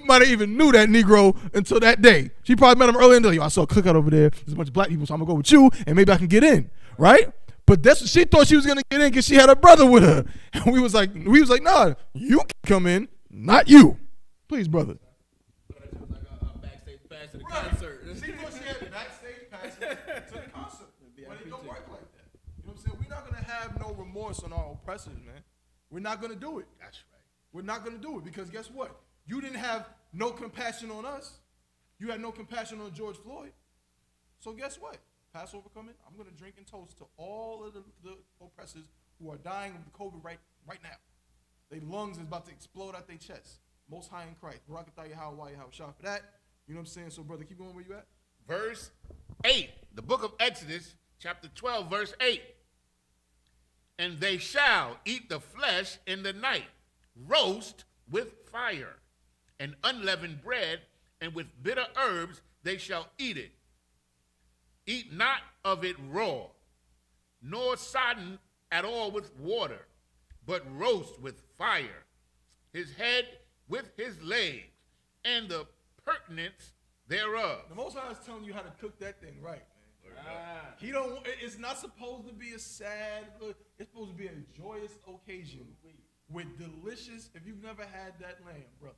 might have even knew that Negro until that day. She probably met him earlier in the day. Yo, I saw a cookout over there. There's a bunch of black people, so I'm going to go with you, and maybe I can get in, right? But that's what she thought she was going to get in because she had a brother with her. And we was like, nah, you can come in, not you. Please, brother. It was like a backstage pass to the concert. She thought she had a backstage pass to the concert. But it don't work like that. You know what I'm saying? We're not going to have no remorse on our oppressors, man. We're not going to do it. That's right. We're not going to do it because guess what? You didn't have no compassion on us. You had no compassion on George Floyd. So guess what? Passover coming, I'm going to drink and toast to all of the oppressors who are dying of COVID right now. Their lungs is about to explode out their chest. Most High in Christ. Barakatah Yahweh, Yahweh for that. You know what I'm saying? So, brother, keep going where you at. Verse 8, the book of Exodus, chapter 12, verse 8. And they shall eat the flesh in the night, roast with fire, and unleavened bread, and with bitter herbs they shall eat it. Eat not of it raw, nor sodden at all with water, but roast with fire, his head with his legs, and the purtenance thereof. The Most High is telling you how to cook that thing right, man. It's not supposed to be a sad, it's supposed to be a joyous occasion with delicious, if you've never had that lamb, brother.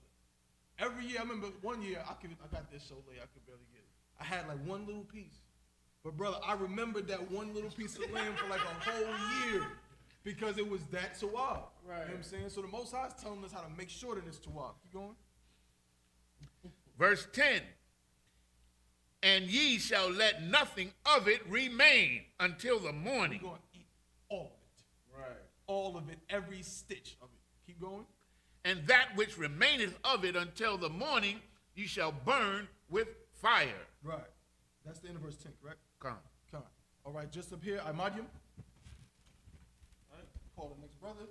Every year, I remember one year, I got this so late, I could barely get it. I had like one little piece. But brother, I remembered that one little piece of lamb for like a whole year because it was that tawab. Right. You know what I'm saying? So the Most High is telling us how to make sure that it's tawab. Keep going. Verse 10. And ye shall let nothing of it remain until the morning. We're going to eat all of it. Right. All of it, every stitch of it. Keep going. And that which remaineth of it until the morning ye shall burn with fire. Right. That's the end of verse 10, correct? Come. All right, just up here, Imadium. All right, call the next brother.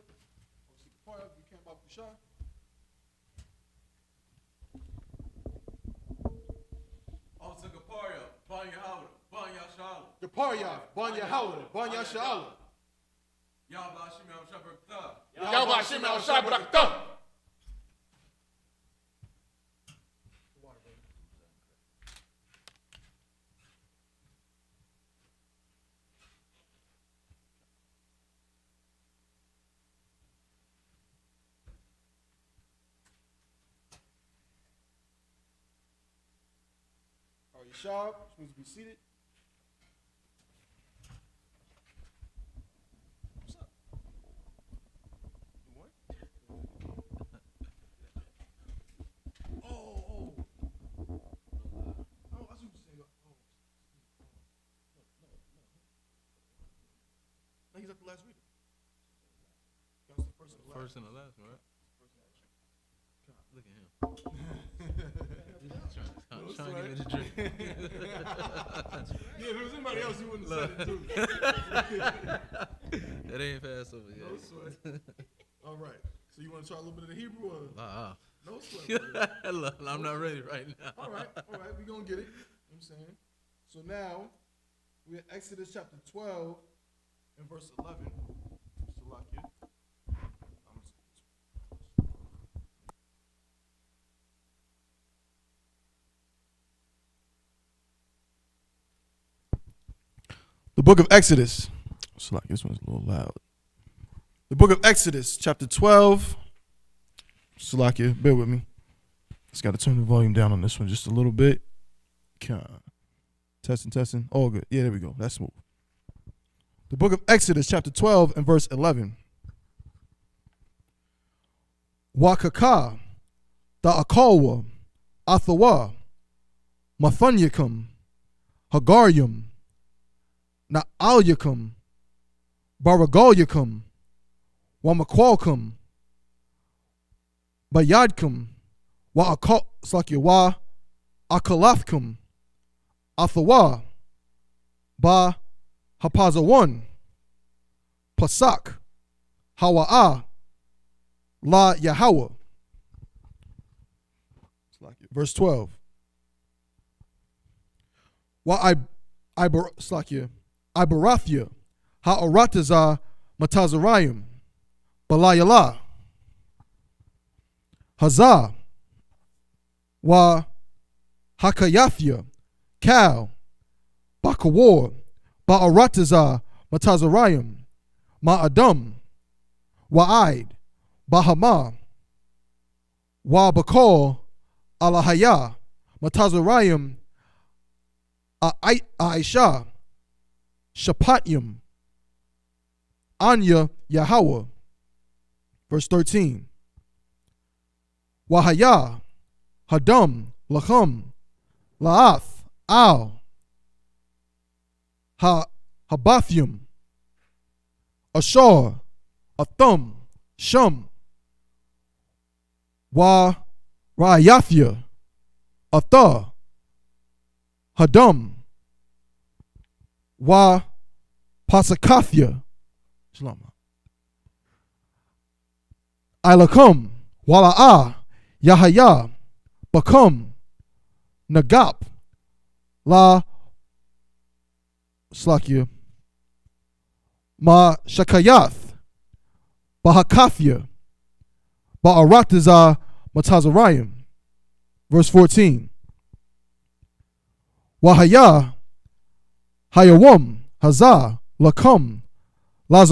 You can't about Pusha. Also, Kaparia, Banya Howard, Banya Shala. Gaparia, Banya Howard, Banya Shala. Yahweh Shimei Shabbat. Yahweh Hashem El Shabbat. Yashab, please be seated. What's up? You what? Oh, I see what you're saying. No, he's at the last reading. That was the first and the last. First and the last, right? Look at him. Trying to get me to drink. Yeah, if it was anybody else, he wouldn't have said it too. It ain't Passover yet. No sweat. All right. So you want to try a little bit of the Hebrew or no sweat? Look, I'm not ready right now. All right. We're going to get it. You know what I'm saying? So now, we're at Exodus chapter 12 and verse 11. Salakia. The book of Exodus. Salakia, this one's a little loud. The book of Exodus, chapter 12. Salakia, bear with me. Just got to turn the volume down on this one just a little bit. Testing. All good. Yeah, there we go. That's smooth. The book of Exodus, chapter 12 and verse 11. Wakaka, Da'akawa, Athawa, Mathunyakum, Hagaryum, Na'alyakum, Baragalyukum, Wamakwalkum, Bayadkum, Wa Akalafkum, Athawa, Ba Hapazawan, Pasak, Hawa'a, La Yahweh. Verse 12. Wa Ibarathya, Ha'arataza Matazarayim, Balayala, Hazah, Wa Hakayathya, Kal, Bakawar, Ba'arataza Matazarayim, Ma'adam, Wa'id, Bahama, Wa Bakal, Alahaya, Matazarayim, Aisha, Shapatyum, Anya Yahweh. Verse 13. Wahaya, Hadam, Lacham, La'ath, Al, Habathyum, Ashar, Athum, Shum, Wa Rayathya, Atha, Hadam, Wa Pasakathya, Shalom, Ilakum, Wala'a, Yahaya, Bakum, Nagap, La Slakia, Ma Shakayath, Bahakathya, Ba'arataza Matazarayim. Verse 14. Wahaya, Hayawum, Hazah, Lakum, La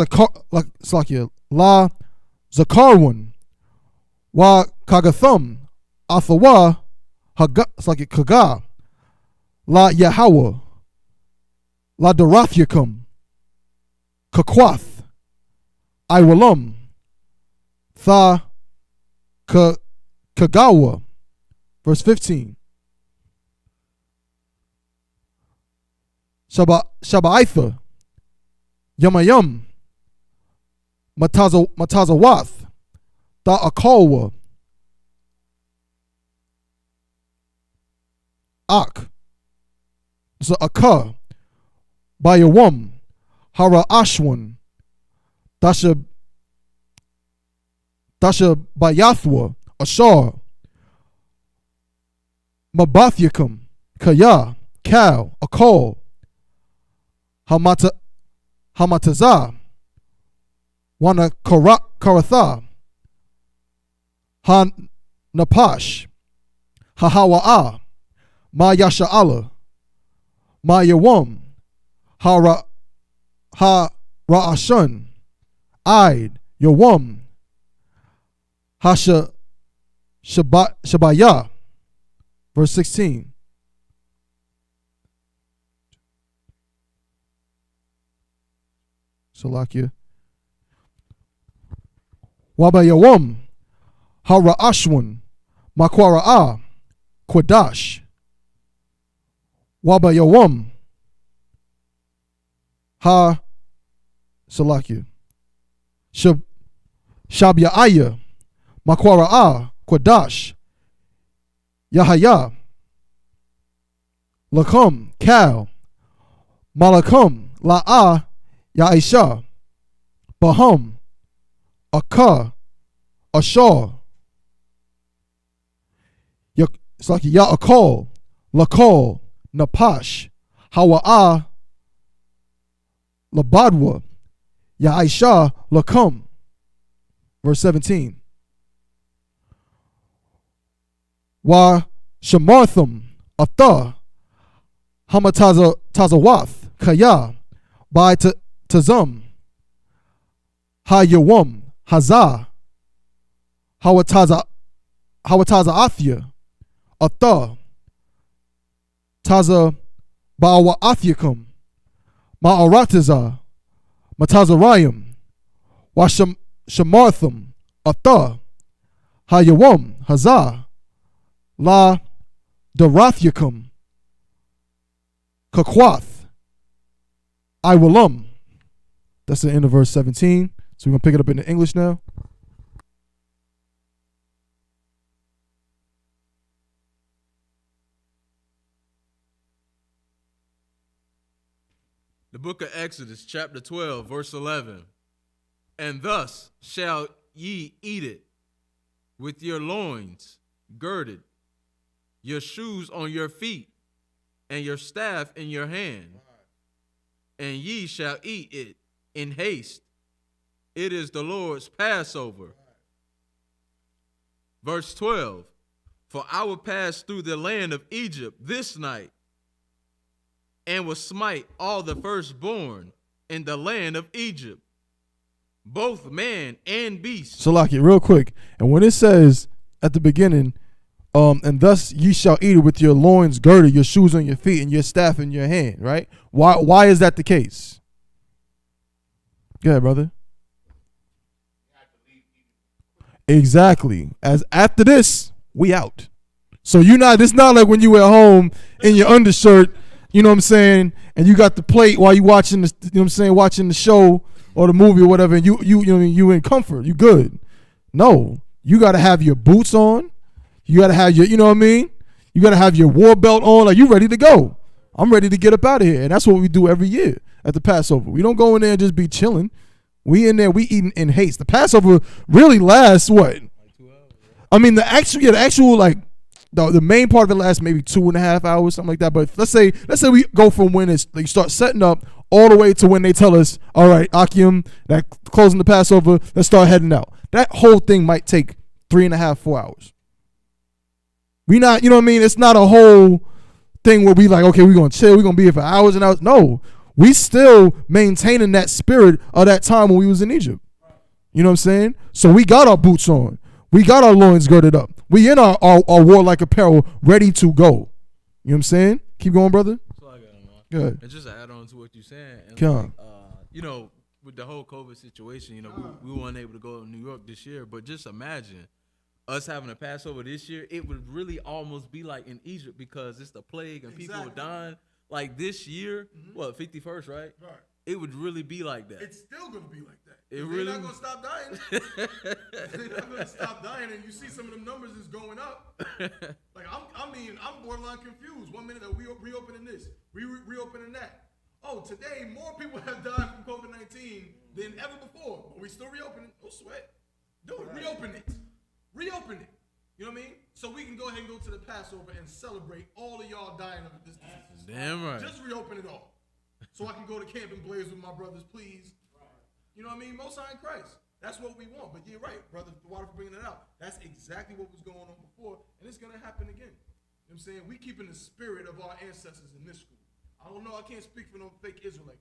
Zakarwan, Wa Kagathum, Athawa, Kaga, La Yahweh, La Darathyacum, Kakwath, Iwalum, Tha Kagawa. Verse 15. Shaba'itha, Yamayum, Matazawath, Da'akalwa, Ak, Za'aka, Bayawum, Hara Ashwan, Dasha Bayathwa, Ashar, Mabathyacum, Kaya, Kal, Akal, Hamatazah, Wana Karatha, Han Napash, Hahawa'a, Ma Yasha'ala, Ma Yawum, Ha Ra'ashun, Aid, Yawum, Hasha Shabaya. Verse 16. Salakia. Wabayawum, Hara Ashwan, Makwara'a, Quadash. Wabayawum, Ha Salakia. Shabya'aya, Makwara'a, Quadash. Yahaya, Lakum, Kal, Malakum, La'a, Ya'isha, Baham, Aka, Ashar, it's like Ya'akal, Lakal, Napash, Hawa'ah, Labadwa, Ya'isha, Lakam. Verse 17. Wa Shamartham, Atha, Hamatazawath, Kaya, Bai Tazam, Hayawam, Hazah, Hawataza Athya, Atha, Taza Bawa Athyakum, Ma'arataza, Matazarayim, Washamartham, Atha, Hayawam, Hazah, La Darathyacum, Kakwath, Iwalam. That's the end of verse 17. So we're going to pick it up in the English now. The book of Exodus, chapter 12, verse 11. And thus shall ye eat it, with your loins girded, your shoes on your feet, and your staff in your hand. And ye shall eat it in haste. It is the Lord's Passover. Verse 12. For I will pass through the land of Egypt this night, and will smite all the firstborn in the land of Egypt, both man and beast. Salaki, real quick. And when it says at the beginning, and thus ye shall eat it with your loins girded, your shoes on your feet, and your staff in your hand, right? Why is that the case? Go ahead, brother. Exactly. As after this, we out. So it's not like when you at home in your undershirt, you know what I'm saying, and you got the plate while you watching the, you know what I'm saying, watching the show or the movie or whatever, and you in comfort, you good. No, you got to have your boots on. You got to have your, you know what I mean? You got to have your war belt on. Like, you ready to go. I'm ready to get up out of here. And that's what we do every year at the Passover. We don't go in there and just be chilling. We in there, we eating in haste. The Passover really lasts what? I mean, the actual like, the main part of it lasts maybe 2.5 hours, something like that. But let's say we go from when it's like start setting up all the way to when they tell us, all right, Akim, that closing the Passover, let's start heading out. That whole thing might take 3.5, 4 hours. We not, you know what I mean? It's not a whole thing where we like, okay, we're gonna chill, we're gonna be here for hours and hours. No, we still maintaining that spirit of that time when we was in Egypt. You know what I'm saying? So we got our boots on. We got our loins girded up. We in our warlike apparel, ready to go. You know what I'm saying? Keep going, brother. So I got it, man. Good. And just to add on to what you're saying, and Come. you know, with the whole COVID situation, you know, we weren't able to go to New York this year, but just imagine us having a Passover this year. It would really almost be like in Egypt because it's the plague and people are dying. Like this year, 51st, right? Right. It would really be like that. It's still gonna be like that. It really They're not gonna stop dying. They're not gonna stop dying, and you see some of them numbers is going up. Like I'm borderline confused. 1 minute we reopening this, we reopening that. Oh, today more people have died from COVID-19 than ever before, but we still reopening. No sweat. Do it. Reopen it. Reopen it. You know what I mean? So we can go ahead and go to the Passover and celebrate all of y'all dying of this disease. Damn right. Just reopen it all. So I can go to camp and blaze with my brothers, please. You know what I mean? Most High in Christ. That's what we want. But you're right, brother, Water, for bringing it out. That's exactly what was going on before, and it's going to happen again. You know what I'm saying? We keeping the spirit of our ancestors in this school. I don't know. I can't speak for no fake Israelite.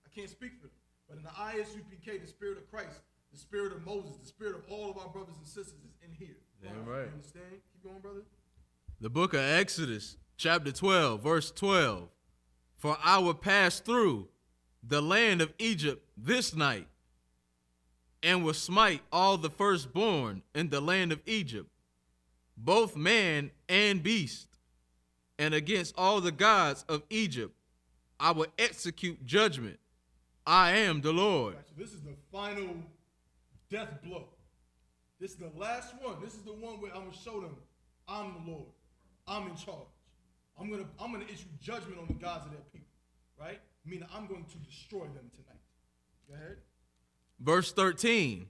I can't speak for them. But in the I.S.U.P.K, the spirit of Christ, the spirit of Moses, the spirit of all of our brothers and sisters is in here. Damn right. You understand? Keep going, brother. The book of Exodus, chapter 12, verse 12. For I will pass through the land of Egypt this night, and will smite all the firstborn in the land of Egypt, both man and beast. And against all the gods of Egypt I will execute judgment. I am the Lord. Right, so this is the final death blow. This is the last one. This is the one where I'm gonna show them I'm the Lord. I'm in charge. I'm gonna issue judgment on the gods of their people, right? Meaning I'm going to destroy them tonight. Go ahead. Verse 13,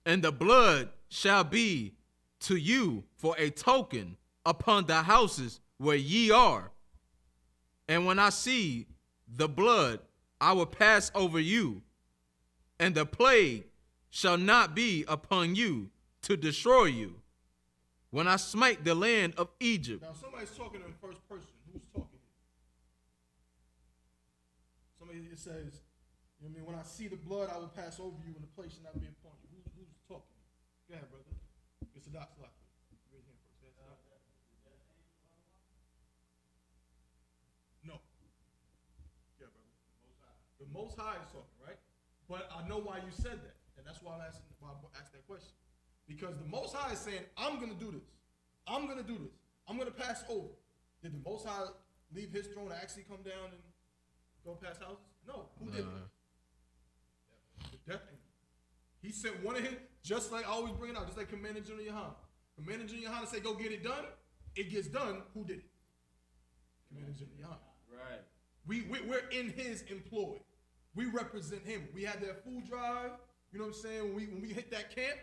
and the blood shall be to you for a token upon the houses where ye are. And when I see the blood, I will pass over you, and the plague shall not be upon you to destroy you. When I smite the land of Egypt. Now, somebody's talking in first person. Who's talking here? Somebody it says, you know what I mean? When I see the blood, I will pass over you, and the place shall not be upon you. Who's talking? Go ahead, brother. It's a doctor. No. Yeah, brother. The Most High is talking, right? But I know why you said that, and that's why I asked that question. Because the Most High is saying, I'm going to do this. I'm going to do this. I'm going to pass over. Did the Most High leave his throne to actually come down and go past houses? No. Who did that? The death angel. He sent one of his, just like I always bring it out, just like Commander General YAHANNA. Commander General YAHANNA said, go get it done. It gets done. Who did it? Commander General YAHANNA. Right. We're in his employ. We represent him. We had that food drive, you know what I'm saying? When we hit that camp,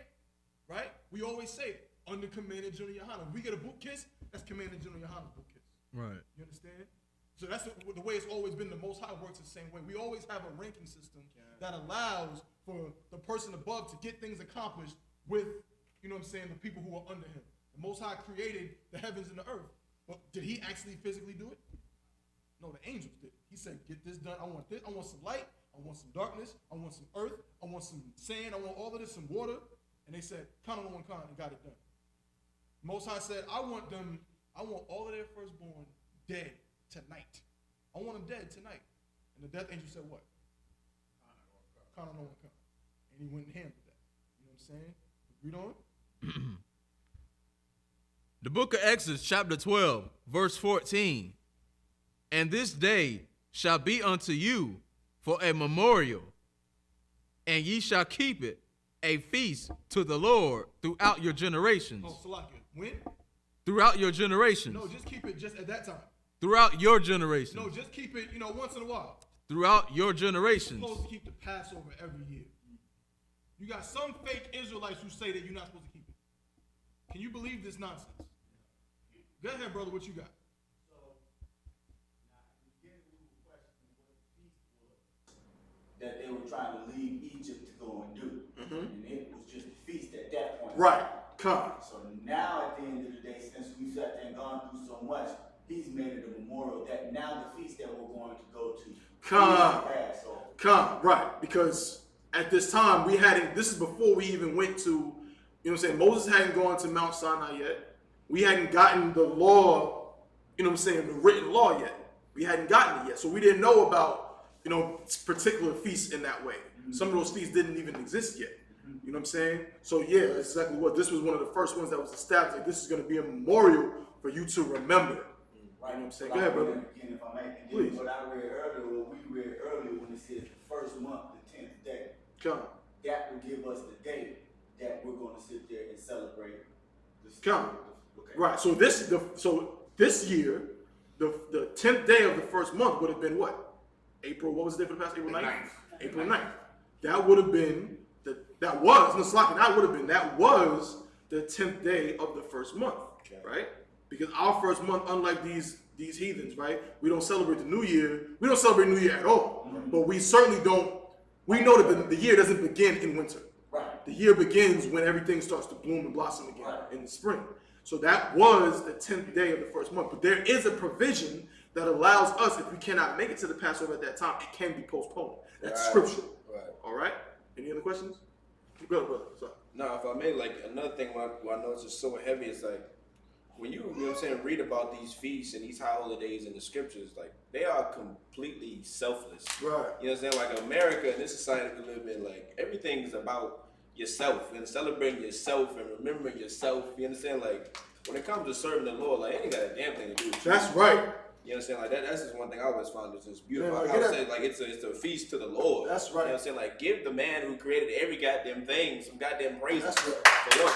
right? We always say, under Commander General YAHANNA. If we get a boot kiss, that's Commander General YAHANNA's boot kiss. Right. You understand? So that's the way it's always been. The Most High works the same way. We always have a ranking system that allows for the person above to get things accomplished with, you know what I'm saying, the people who are under him. The Most High created the heavens and the earth. But did he actually physically do it? No, the angels did. He said, get this done. I want this. I want some light. I want some darkness. I want some earth. I want some sand. I want all of this, some water. And they said, count on one kind, and got it done. Most High said, I want all of their firstborn dead tonight. I want them dead tonight. And the death angel said what? Count on one kind. And he went and handled that. You know what I'm saying? Read on. The book of Exodus, chapter 12, verse 14. And this day shall be unto you for a memorial, and ye shall keep it a feast to the Lord throughout your generations. Oh, Salakia. When? Throughout your generations. No, just keep it just at that time. Throughout your generations. No, just keep it, once in a while. Throughout your You're generations. supposed to keep the Passover every year. You got some fake Israelites who say that you're not supposed to keep it. Can you believe this nonsense? Go ahead, brother, what you got? That they were trying to leave Egypt to go and do. And it was just a feast at that point. Right, come. So now at the end of the day, since we've sat there and gone through so much, he's made it a memorial that now the feast that we're going to go to. Come, right. Because at this time, this is before we even went to, you know what I'm saying, Moses hadn't gone to Mount Sinai yet. We hadn't gotten the law, you know what I'm saying, the written law yet. We hadn't gotten it yet. So we didn't know about, particular feasts in that way. Some of those feasts didn't even exist yet. You know what I'm saying? So yeah, that's exactly what. This was one of the first ones that was established. Like, this is going to be a memorial for you to remember. Right. You know what I'm saying? Go ahead, brother. Again, if I may, Please. what I read earlier, what we read earlier when it says the first month, the 10th day, Come. that will give us the date that we're going to sit there and celebrate. Come. Okay. Right. So this year, the 10th day of the first month would have been what? April. What was the day for the past? April 9th. April 9th. That would have been that was the 10th day of the first month, right? Because our first month, unlike these heathens, right? We don't celebrate the New Year. We don't celebrate New Year at all. But we certainly don't. We know that the year doesn't begin in winter. Right. The year begins when everything starts to bloom and blossom again in the spring. So that was the 10th day of the first month. But there is a provision that allows us, if we cannot make it to the Passover at that time, it can be postponed. That's scriptural. Right. All right? Any other questions? Go ahead, brother. Sorry. No, if I may, another thing why I know it's just so heavy is when you know what I'm saying, read about these feasts and these holidays in the scriptures, they are completely selfless. Right. You know what I'm saying? Like America and this society we live in, everything's about yourself and celebrating yourself and remembering yourself. You understand? When it comes to serving the Lord, it ain't got a damn thing to do with you. That's right. You understand? That's just one thing I always found is just beautiful. Yeah, I would say it's a feast to the Lord. That's right. You know what I'm saying? Give the man who created every goddamn thing some goddamn praise. That's right. For what?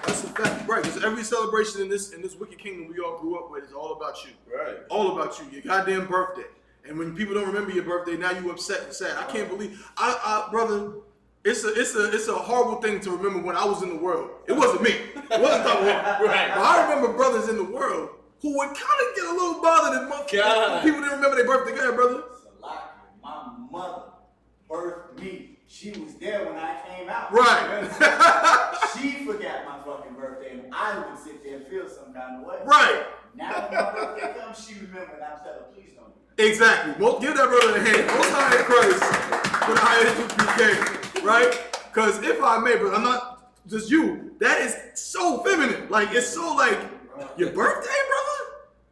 That's a fact, right? Because every celebration in this wicked kingdom we all grew up with is all about you. Right. All about you. Your goddamn birthday. And when people don't remember your birthday, now you upset and sad. I can't believe, brother. It's a horrible thing to remember when I was in the world. It wasn't me. It wasn't the world. Right. But I remember brothers in the world who would kind of get a little bothered when people didn't remember their birthday. Go ahead, brother. Salaki, my mother birthed me. She was there when I came out. Right. She forgot my fucking birthday, and I would sit there and feel some kind of way. Right. Now when my birthday comes, she remembered, and I'm telling her, please don't do that. Exactly. Give that brother a hand. Most high in Christ for the I.S.U.P.K. Right? Because if I may, but I'm not just you. That is so feminine. Like it's so like your birthday, brother.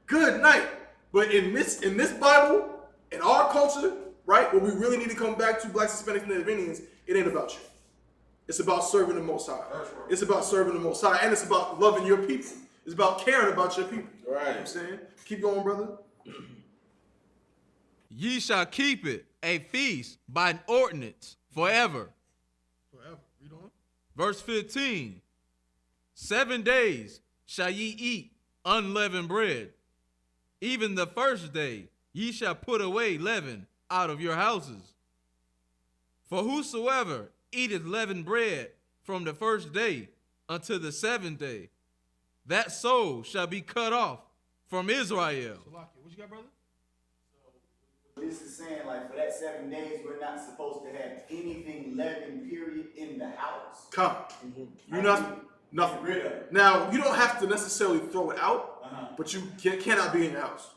Good night. But in this Bible, in our culture, right, what we really need to come back to, Blacks, Hispanics, and Native Indians, it ain't about you. It's about serving the Most High. That's right. It's about serving the Most High, and it's about loving your people. It's about caring about your people. Right. You know what I'm saying? Keep going, brother. Ye shall keep it a feast by an ordinance forever. Forever. Read on. Verse 15. 7 days shall ye eat unleavened bread. Even the first day ye shall put away leaven out of your houses. For whosoever eateth leavened bread from the first day until the 7th day, that soul shall be cut off from Israel. What you got, brother? This is saying, like, for that 7 days, we're not supposed to have anything leavened, period, in the house. Come. You're not nothing. Get rid of it. Now, you don't have to necessarily throw it out, but you cannot be in the house.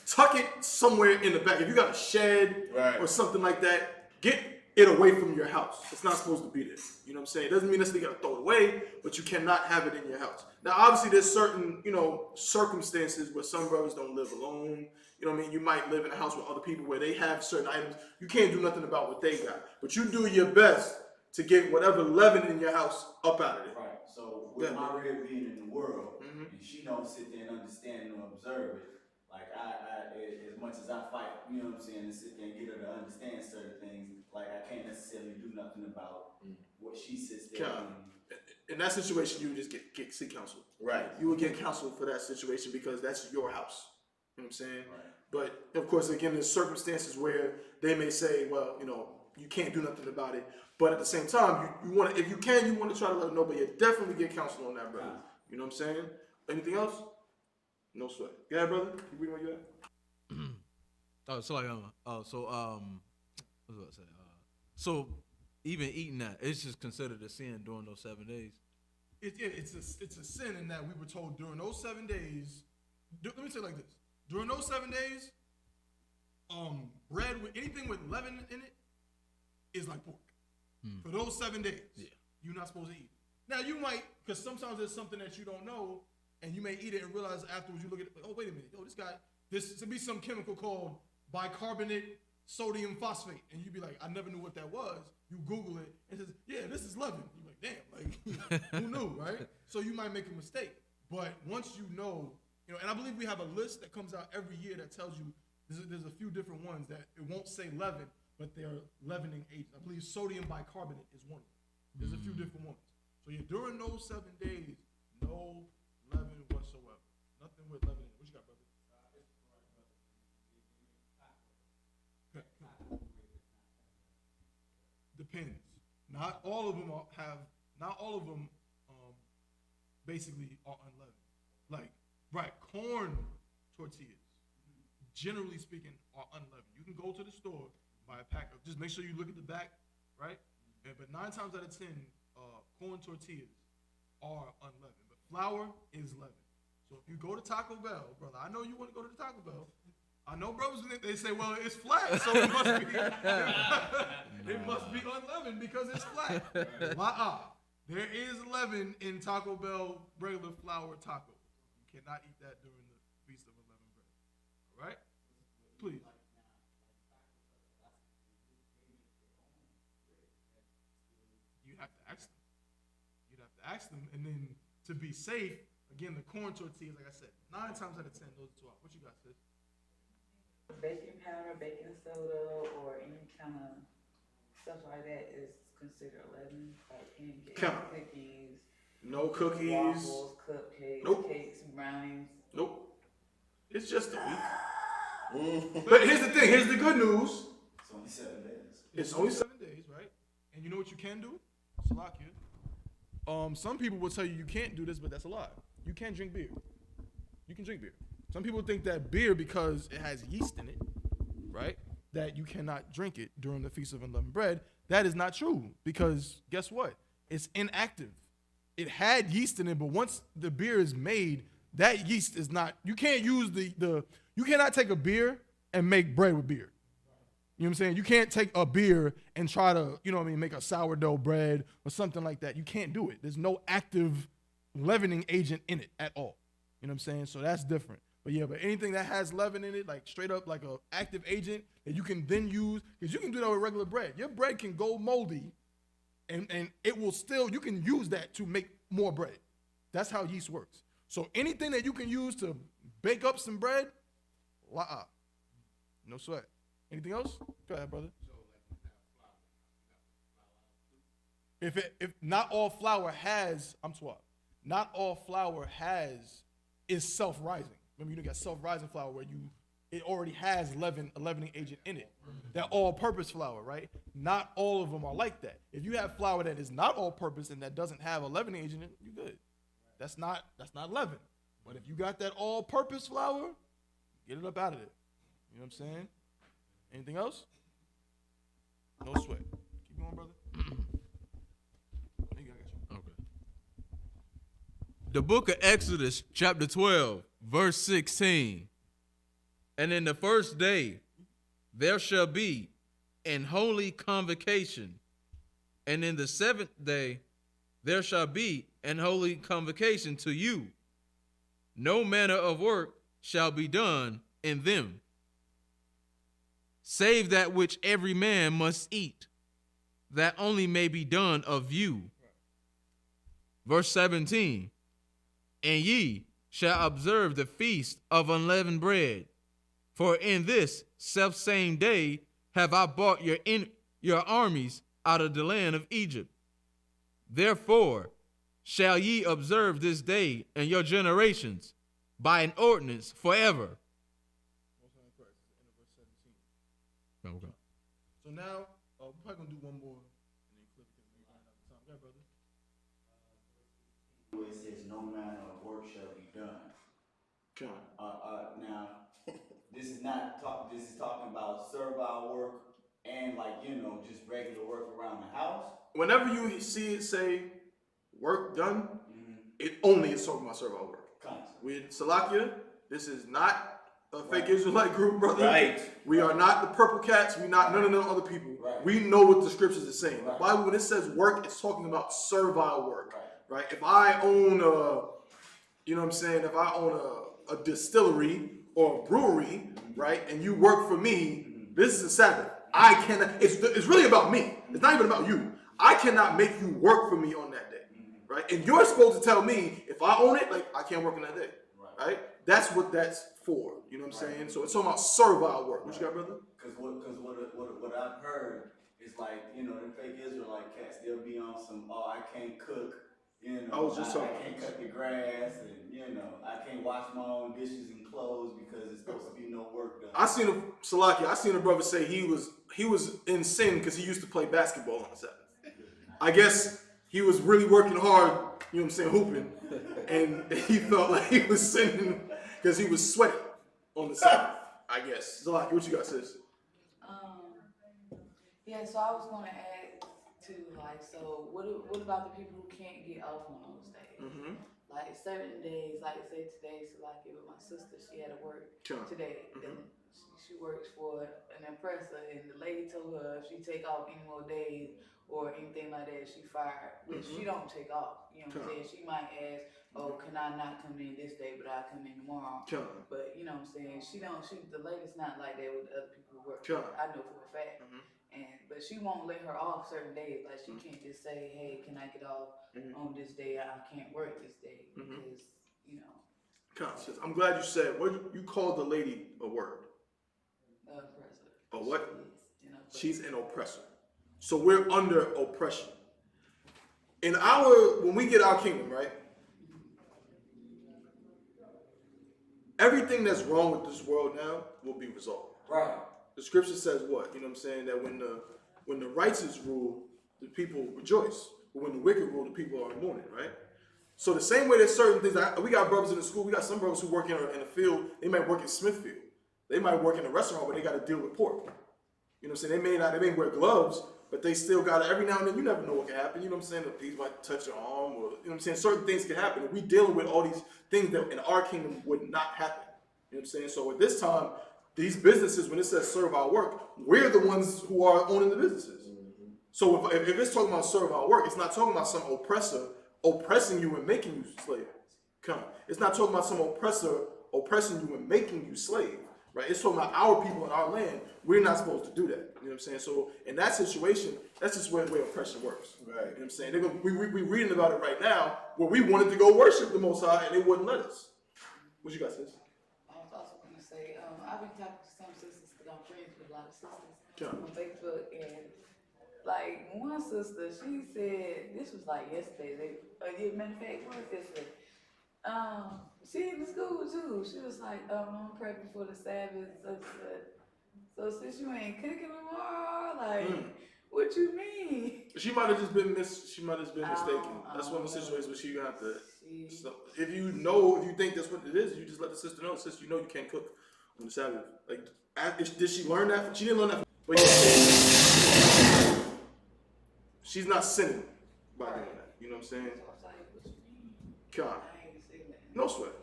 Tuck it somewhere in the back. If you got a shed or something like that, get it away from your house. It's not supposed to be there. You know what I'm saying? It doesn't mean necessarily you got to throw it away, but you cannot have it in your house. Now, obviously, there's certain, circumstances where some brothers don't live alone. You know what I mean? You might live in a house with other people where they have certain items. You can't do nothing about what they got. But you do your best to get whatever leaven in your house up out of there. Right. So with my rib being in the world, and she don't sit there and understand or observe it, like as much as I fight, you know what I'm saying, and sit there and get her to understand certain things, like I can't necessarily do nothing about what she sits there and in that situation, you would just seek counsel. Right. You would get counsel for that situation because that's your house. You know what I'm saying? Right. But of course, again, there's circumstances where they may say, well, you can't do nothing about it. But at the same time, you want to, if you can, you want to try to let them know. But you definitely get counsel on that, brother. You know what I'm saying? Anything else? No sweat. Yeah, brother. You read where you at? What was I say? So even eating that, it's just considered a sin during those 7 days. It's a sin in that we were told during those 7 days. Let me say it like this: during those 7 days, bread with anything with leaven in it is like pork. For those 7 days, you're not supposed to eat. Now you might, because sometimes there's something that you don't know, and you may eat it and realize afterwards you look at it, oh wait a minute, this to be some chemical called bicarbonate sodium phosphate, and you'd be like, I never knew what that was. You Google it and it says, yeah, this is leaven. You're like, damn, like who knew, right? So you might make a mistake, but once you know, and I believe we have a list that comes out every year that tells you there's a few different ones that it won't say leaven, but they're leavening agents. I believe sodium bicarbonate is one of them. There's a few different ones. So during those 7 days, no leaven whatsoever. Nothing with leaven in it. What you got, brother? Depends. Not all of them basically are unleavened. Like, corn tortillas, generally speaking, are unleavened. You can go to the store, buy a pack of, just make sure you look at the back, right? But 9 times out of 10, corn tortillas are unleavened. But flour is leavened. So if you go to Taco Bell, brother, I know you want to go to the Taco Bell. I know brothers, they say, well, it's flat, so it must be, it must be unleavened because it's flat. There is leaven in Taco Bell regular flour taco. You cannot eat that during the Feast of Unleavened Bread. All right? Please. You have to ask them. You'd have to ask them, and then to be safe, again, the corn tortillas, like I said, 9 times out of 10, those are 2 out. What you got, sis? Baking powder, baking soda, or any kind of stuff like that is considered leaven, like pancakes, cookies. No cookies. Waffles, cupcakes, cakes, brownies. Nope. It's just a week. But here's the thing. Here's the good news. It's only 7 days. It's only 7 days, right? And you know what you can do? Salakia. Some people will tell you can't do this, but that's a lie. You can drink beer. You can drink beer. Some people think that beer, because it has yeast in it, right, that you cannot drink it during the Feast of Unleavened Bread. That is not true, because guess what? It's inactive. It had yeast in it, but once the beer is made, that yeast is not, you can't use you cannot take a beer and make bread with beer. You know what I'm saying? You can't take a beer and try to, you know what I mean, make a sourdough bread or something like that. You can't do it. There's no active leavening agent in it at all. You know what I'm saying? So that's different. But yeah, but anything that has leaven in it, like straight up like a active agent that you can then use, because you can do that with regular bread. Your bread can go moldy and it will still, you can use that to make more bread. That's how yeast works. So anything that you can use to bake up some bread, no sweat. Anything else? Go ahead, brother. If not all flour has, not all flour is self-rising. Remember, you got self-rising flour where it already has a leavening agent in it. That all-purpose flour, right? Not all of them are like that. If you have flour that is not all-purpose and that doesn't have a leavening agent in it, you're good. That's not leaven. But if you got that all-purpose flour, get it up out of it. You know what I'm saying? Anything else? No sweat. Keep going, brother. I got you. Okay. The book of Exodus, chapter 12, verse 16. And in the first day there shall be an holy convocation, and in the seventh day there shall be an holy convocation to you. No manner of work shall be done in them, save that which every man must eat, that only may be done of you. Verse 17, and ye shall observe the feast of unleavened bread, for in this selfsame day have I brought your armies out of the land of Egypt. Therefore shall ye observe this day in your generations by an ordinance forever. Okay. So now, we're probably going to do one more, and then clip it because we run out of time. Go ahead, brother. Where it says no manner of work shall be done. Now, this is talking about servile work and just regular work around the house. Whenever you see it say work done, it only is talking about servile work. Concept. With Salakia, this is not a fake Israelite group, brother. Right. We are not the purple cats. We not none of them other people. Right. We know what the scriptures are saying. Right. The Bible, when it says work, it's talking about servile work. Right? If I own you know what I'm saying? If I own a distillery or a brewery, right, and you work for me, this is a Sabbath. I cannot. It's really about me. It's not even about you. I cannot make you work for me on that day, right? And you're supposed to tell me if I own it, like I can't work on that day, right? That's what that's for. You know what I'm saying? So it's talking about servile work. What you got, brother? Because what I've heard is like them fake Israelite cats. They'll be on some I can't cook. I was just I can't cut the grass, and I can't wash my own dishes and clothes because it's supposed to be no work done. I seen a brother say he was in sin because he used to play basketball on the Sabbath. I guess he was really working hard, you know what I'm saying, hooping, and he felt like he was sinning because he was sweating on the Sabbath. I guess. Zalaki, what you got, sis? Yeah, so I was gonna add too, so what about the people who can't get off on those days? Mm-hmm. Like certain days, like say today, so like with my sister, she had to work today. And she works for an oppressor, and the lady told her if she take off any more days or anything like that, she fired. Which she don't take off. You know what I'm saying? She might ask, can I not come in this day, but I come in tomorrow? But you know what I'm saying? The lady's not like that with the other people who work. I know for a fact. But she won't let her off certain days. Like she can't just say, "Hey, can I get off on this day? I can't work this day," because I'm glad you said what you called the lady a word. Oppressor. A what? She's She's an oppressor. So we're under oppression. When we get our kingdom, right? everything that's wrong with this world now will be resolved. Right. The scripture says what? You know what I'm saying? That when the righteous rule, the people rejoice. But when the wicked rule, the people are in mourning, right? So the same way there's certain things, we got brothers in the school, we got some brothers who work in the field, they might work in Smithfield. They might work in a restaurant, but they got to deal with pork. You know what I'm saying? They may wear gloves, but they still got to, every now and then, you never know what can happen. You know what I'm saying? The piece might touch your arm, or, you know what I'm saying? Certain things can happen. And we dealing with all these things that in our kingdom would not happen. You know what I'm saying? So at this time, these businesses, when it says serve our work, we're the ones who are owning the businesses. So if it's talking about serve our work, it's not talking about some oppressor oppressing you and making you slave. It's not talking about some oppressor oppressing you and making you slave, right? It's talking about our people in our land. We're not supposed to do that. You know what I'm saying? So in that situation, that's just where oppression works. Right. You know what I'm saying? We reading about it right now where we wanted to go worship the Most High and they wouldn't let us. What you got, sis? I was also going to say, I've been talking to some sisters because I'm friends with a lot of sisters Yeah. on Facebook, and like one sister, she said, this was like yesterday, matter of fact, what was yesterday? She in the school too. She was like, I'm prepping for the Sabbath, so since you ain't cooking tomorrow, like, what you mean? She might have just been mistaken. That's one of the situations where she gonna have to. So if you think that's what it is, you just let the sister know. Sister, you know you can't cook on the Sabbath. Like, did she learn that? She didn't learn that. But yeah, she's not sinning by doing that. You know what I'm saying? So I was like, what you mean? God. I ain't saying that. No sweat.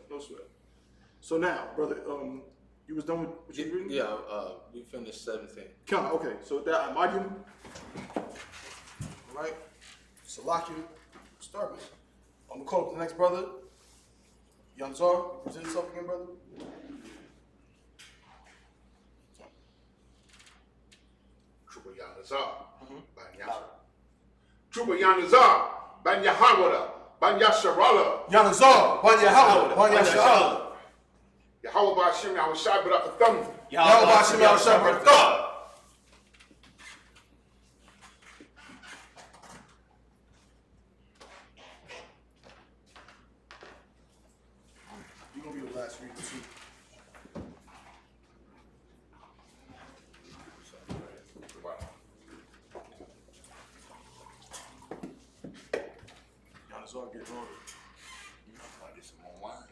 So now, brother, you was done with what you reading? Yeah, we finished 17. Come, okay. So with that, I'm arguing. All right. Salakia, start me. I'm gonna call up the next brother. Yanzar, present yourself again, brother. Trooper Yanazar, Ban Yasha. Trooper Yanazar, Ban Yahawada, Ban Yasharala. Yanzar, Ban Yahawah, Ban Yasha'Allah. Yahawah Bashim Yahushai Barakathan. Yahweh Bashim Yahushai Barakatah. You're gonna be the last reader too. Yanzar, get on it. I get some more wine.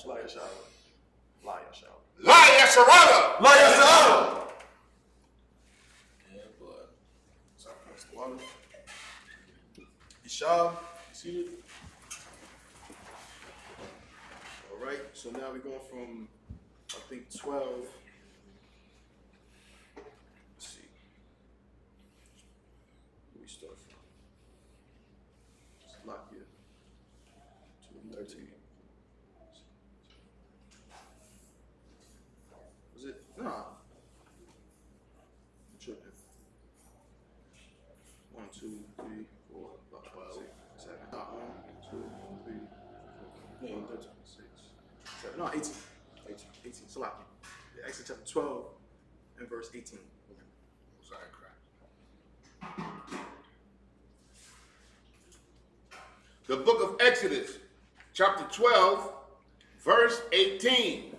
Liar shower. Liar Sharala. Liar shower. Yeah, boy. Sorry, that's the water. Ishab, you see it? All right, so now we're going from, I think, 12. Let's see. Where we start from? It's not here. 13. Was it? Nah. I'm tripping. 1, 2, 3, 4, 5, 6, 7. 1, 2, 3, 4, 5, 6, 7. No, 18. 18. Salaki. Yeah, Exodus chapter 12 and verse 18. Sorry, crap. The book of Exodus, chapter 12, verse 18.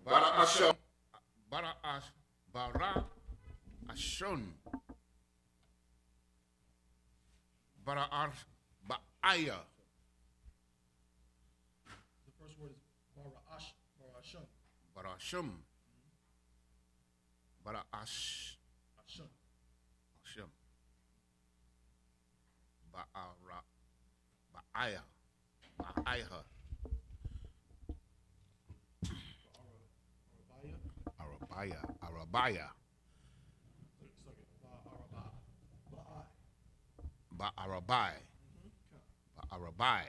Bara Ashon. Bara Ba'aya. The first word is Barashun. Barashum. Barashum. Hashem. Ba'aya. Ba'aya. Arabaya. Ba'arabai. Ba'arabai.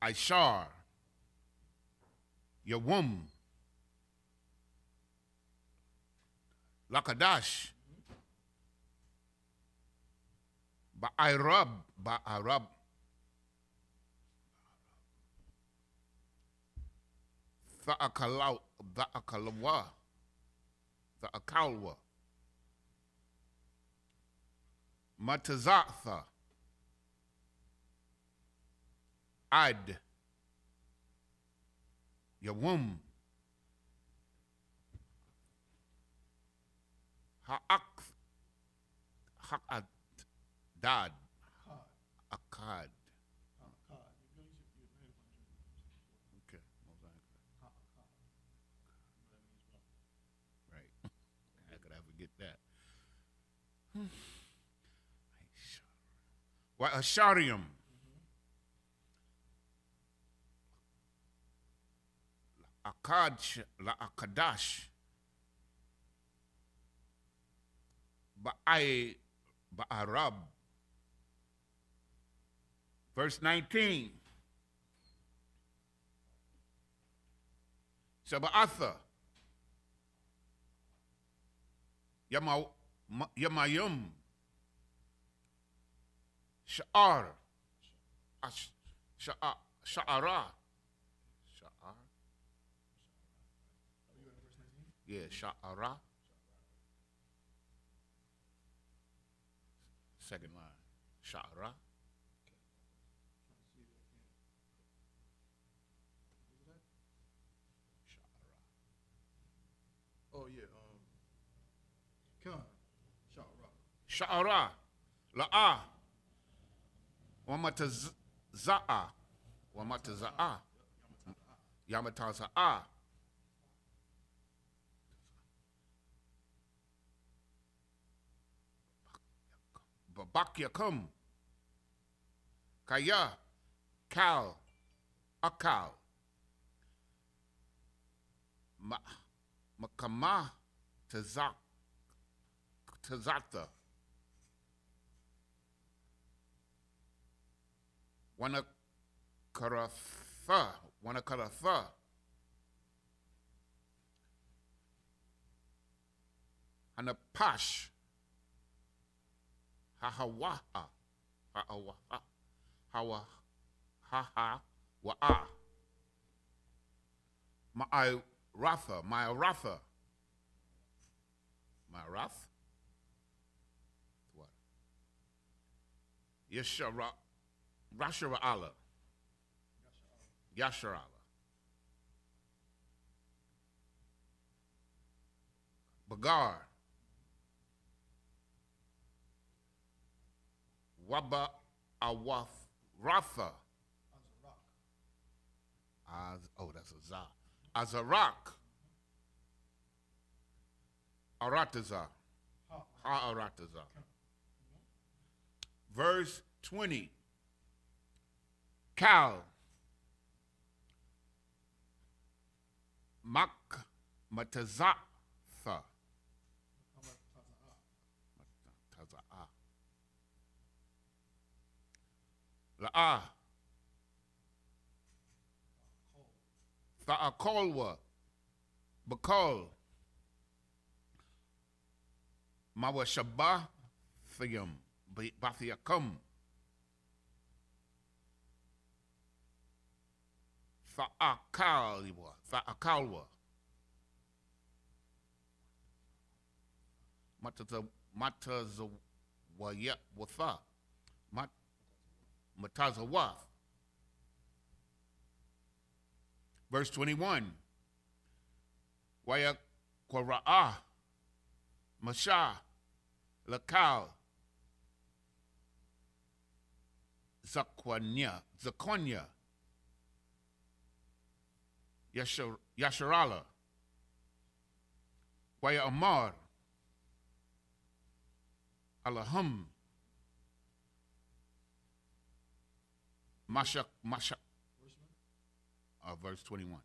Ishar. Yawum. Lakadash. Ba'arab. Tha'akalwa. Tha'akalwa. Matazatha. Ad. Yawum. Ha'ad. Dad. Akkad. Okay. Right. How could I forget that? Wa asharium. Akkad la akadash. Ba'arab. Verse 19. Sabbatha. Yamayum. Sha'ar. Sha'ara. Sha'ar. Yeah, Sha'ara. Second line. Sha'ara. Oh yeah. Khan. Sha'ra. Sha'ara. La'a. Wamataza'a. Wamataza'a. Yamataza'a. Babakyakum. Kaya. Kal. Akal. Makama. Tazata. Wanakaratha. Hanapash. Hahawaha. Hahawaha. Haha. Wa'a. Ma'aratha. Ma'aratha. Ma'arath? What? Yeshara. Rashara'ala. Yashara'ala. Bagar. Waba Awath Ratha. Oh, that's a Za. Azarak. Arataza. Ha'arataza. Verse 20. Kal. Matazatha. Mataza'a. La'a. Tha'akolwa. Bakol. Mawashabathiyam. Bathiakum. Tha'akalwa. Tha'akalwa. Matazawatha. Matazawath. Verse 21. Waya Kora'ah. Masha. Lakal. Zakwanya. Yasharala. Waya Amar. Alahum. Masha. Verse 21.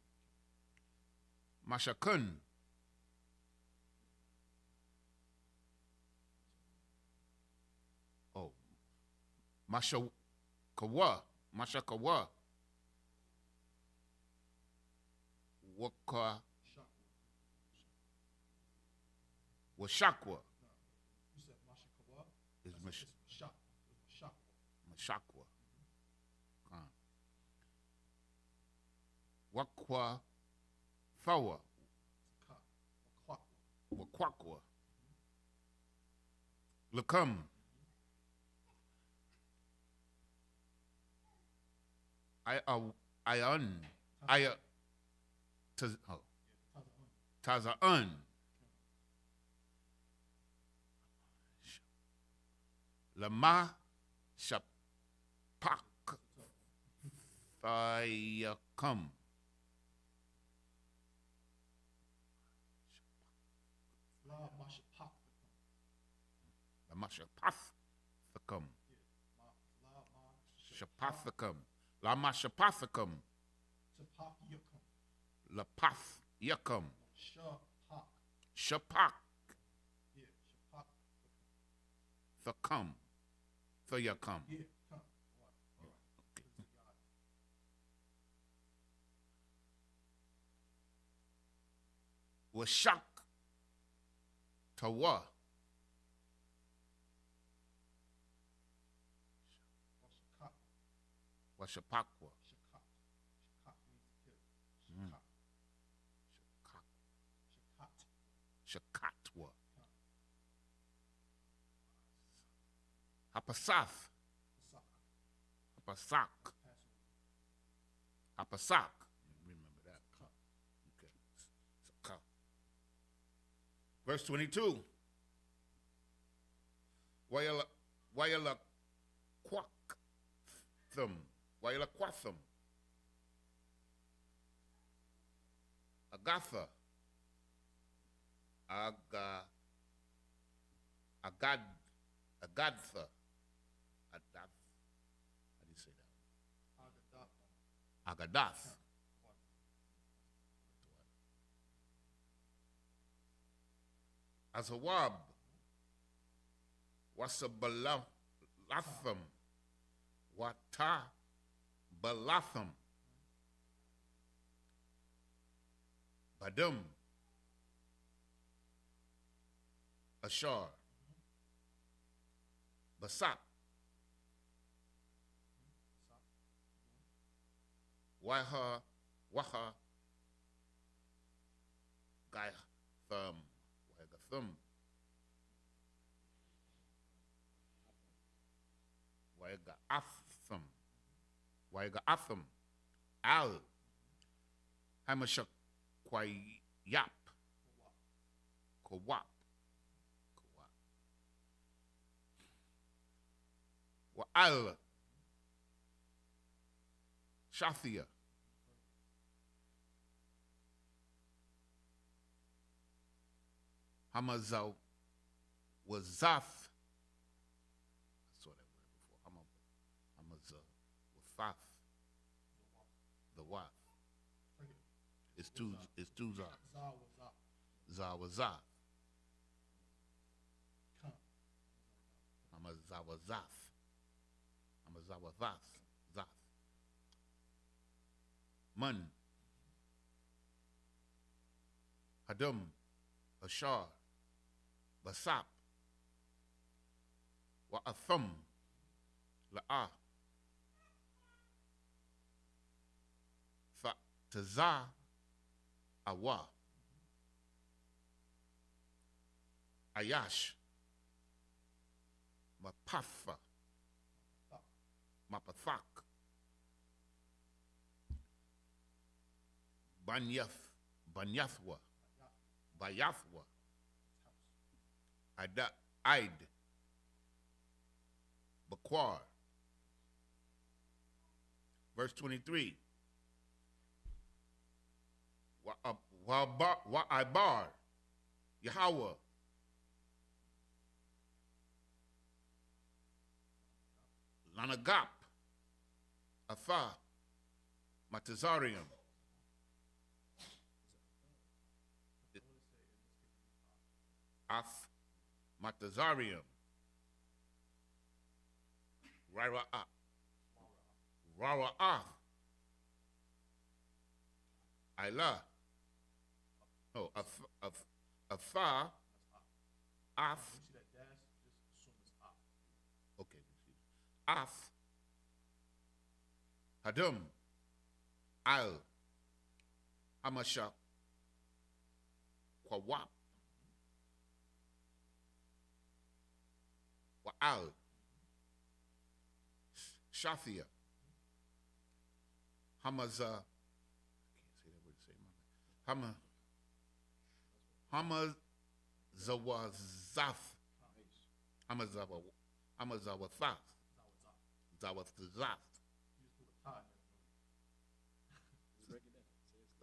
Mashakun. Oh. Mashakawa. Waka. Washakwa. You said Mashakawa? Is Mashakwa. Wakwa. Fawa. Wakwakwa. Lakum. Taza'un. Lama shapak thayakam. Lama shapathakam. Shapathakam. Lama shapathakam. Lapath yakam. Shapak. Thakam. Thayakam. Washak tawa. Washapakwa. Shakatwa. Hapasaf. Hapasak. Hapasak. Remember that. Okay. Saka. Verse 22. Wayala quathum. Wayala quathum. Agatha. Agadtha. How do you say that? Agadath. Azawab. Wasabalatham. Wata balatham. Badum. Ashar. Basap. Waha. Gaitham. Waigatham. Al. Hamashak Kwayap. Kowap. Wa'al. Shathia. Hamazaw Wazath. I saw that word before. Hamazah Wafath. The Wath. It's two Zah. Zah Wazath. Hamazawazath. Hamazawazath. Zath. Mun. Hadum. Ashar. Basap. Wa'athum. La'ah. Taza. Awa. Ayash. Mapatha. Mapathak. Banyathwa. Bayathwa. Aid. Bakwar. Verse 23. Wa'abar. Yahweh. Lanagap. Atha. Matazarium. Ath. Matazarium. Rara'ah. Rara'ah. Ilah. Oh, Atha. Ath. Okay. Ath. Hadum. Al. Hamashak. Kwawap. Wa'al. Shathia. Hamaza, I can't say that word to say my Hamazawazaf. Hamazawathaf. Zawathaf.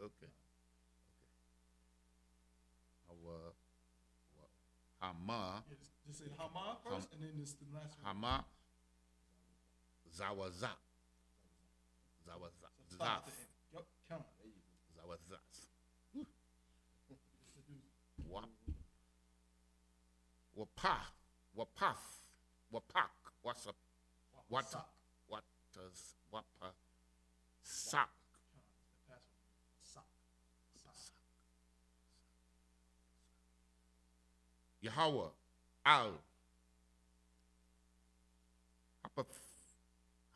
Okay. Hama. Just say Hama first, and then this the last one. Hama. Zawazaf. Zawazaf. Stop at the end. Yep, count. Zawazaf. Wapah. Wapak. What's up? What does wapa sock? Yahweh, Al,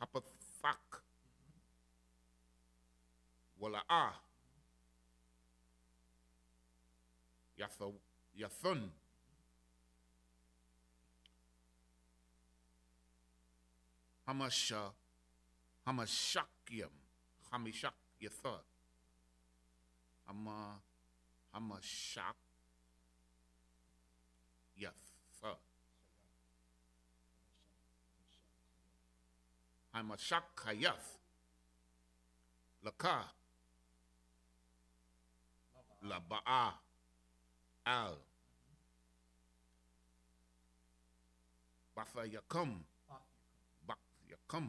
Hapathak, Wala'ah, Yathun, Hamashakyam, Hamishak Yathah, Hamashak Yathah, Hamashak Hayath, Laka, Laba'a, Al, Batha Yakum, Bak Yakum,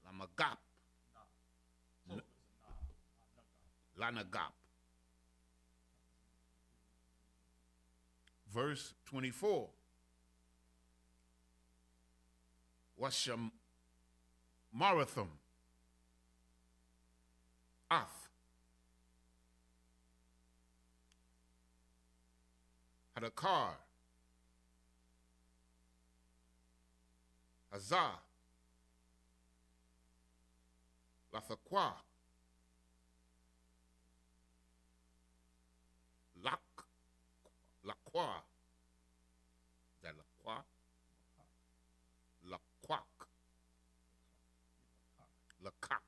Lamagap, Lanagap. Verse 24. Washam Marathon. Ath. Hadakar. Hazah. Lathaqua. Laqua. Is that Laqua? Laquak. Laqak.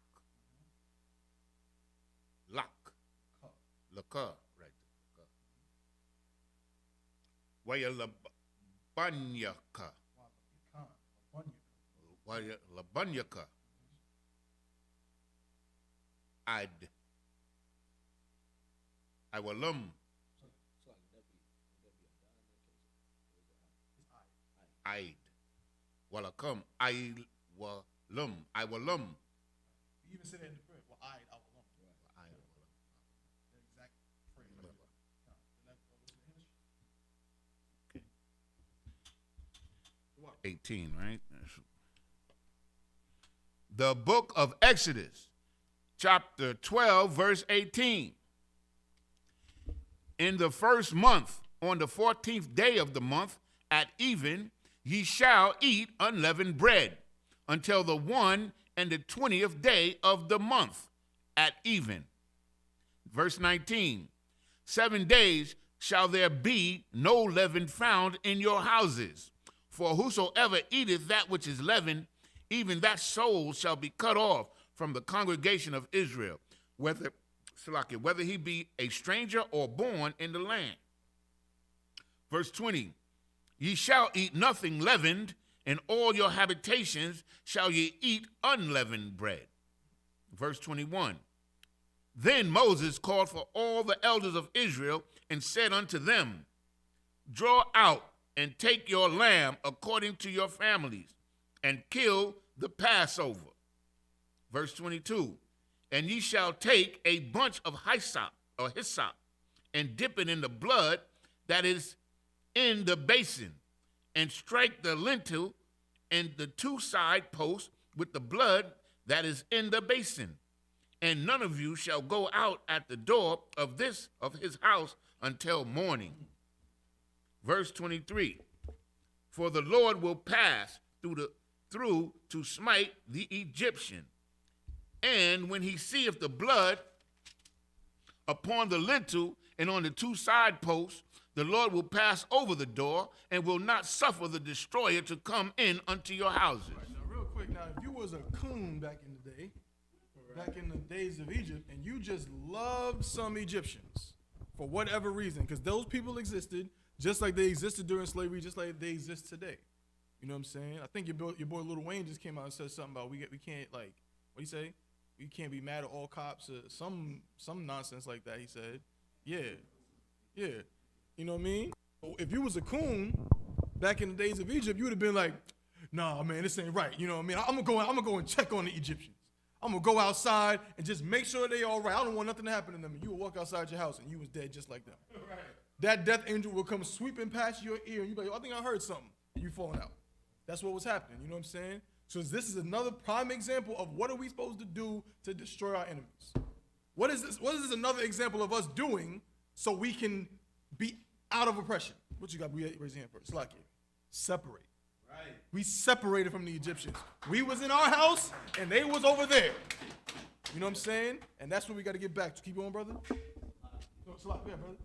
Lak. Laka. Right. Waya labanyaka. Waya labanyaka. Iwalum. Aid. Walakam. Iwalum. Iwalum. You even say that in the prayer. Well, I will. That exact phrase. Okay. 18, right? The book of Exodus, chapter 12, verse 18. In the first month, on the 14th day of the month, at even, ye shall eat unleavened bread until the 21st day of the month at even. Verse 19, 7 days shall there be no leaven found in your houses. For whosoever eateth that which is leavened, even that soul shall be cut off from the congregation of Israel, whether he be a stranger or born in the land. Verse 20, ye shall eat nothing leavened, in all your habitations shall ye eat unleavened bread. Verse 21, then Moses called for all the elders of Israel and said unto them, draw out and take your lamb according to your families, and kill the Passover. Verse 22, and ye shall take a bunch of hyssop, and dip it in the blood that is in the basin, and strike the lintel and the 2 side posts with the blood that is in the basin. And none of you shall go out at the door of his house until morning. Verse 23, for the Lord will pass through to smite the Egyptian. And when he seeth the blood upon the lintel and on the 2 side posts, the Lord will pass over the door and will not suffer the destroyer to come in unto your houses. Right, now, real quick, now, if you was a coon back in the day, back in the days of Egypt, and you just loved some Egyptians for whatever reason, because those people existed just like they existed during slavery, just like they exist today. You know what I'm saying? I think your boy Lil Wayne just came out and said something about we can't, like, what do you say? We can't be mad at all cops or some nonsense like that. He said, yeah. You know what I mean? So if you was a coon back in the days of Egypt, you would have been like, nah, man, this ain't right. You know what I mean? I'm gonna go and check on the Egyptians. I'm gonna go outside and just make sure they all right. I don't want nothing to happen to them. And you would walk outside your house and you was dead just like them. Right. That death angel will come sweeping past your ear and you be like, I think I heard something. And you falling out. That's what was happening. You know what I'm saying? So this is another prime example of what are we supposed to do to destroy our enemies. What is this? What is this another example of us doing so we can be out of oppression? What you got? Raise your hand first. Slack it. Separate. Right. We separated from the Egyptians. We was in our house and they was over there. You know what I'm saying? And that's what we got to get back to. Keep going, brother. No, slack, yeah, brother.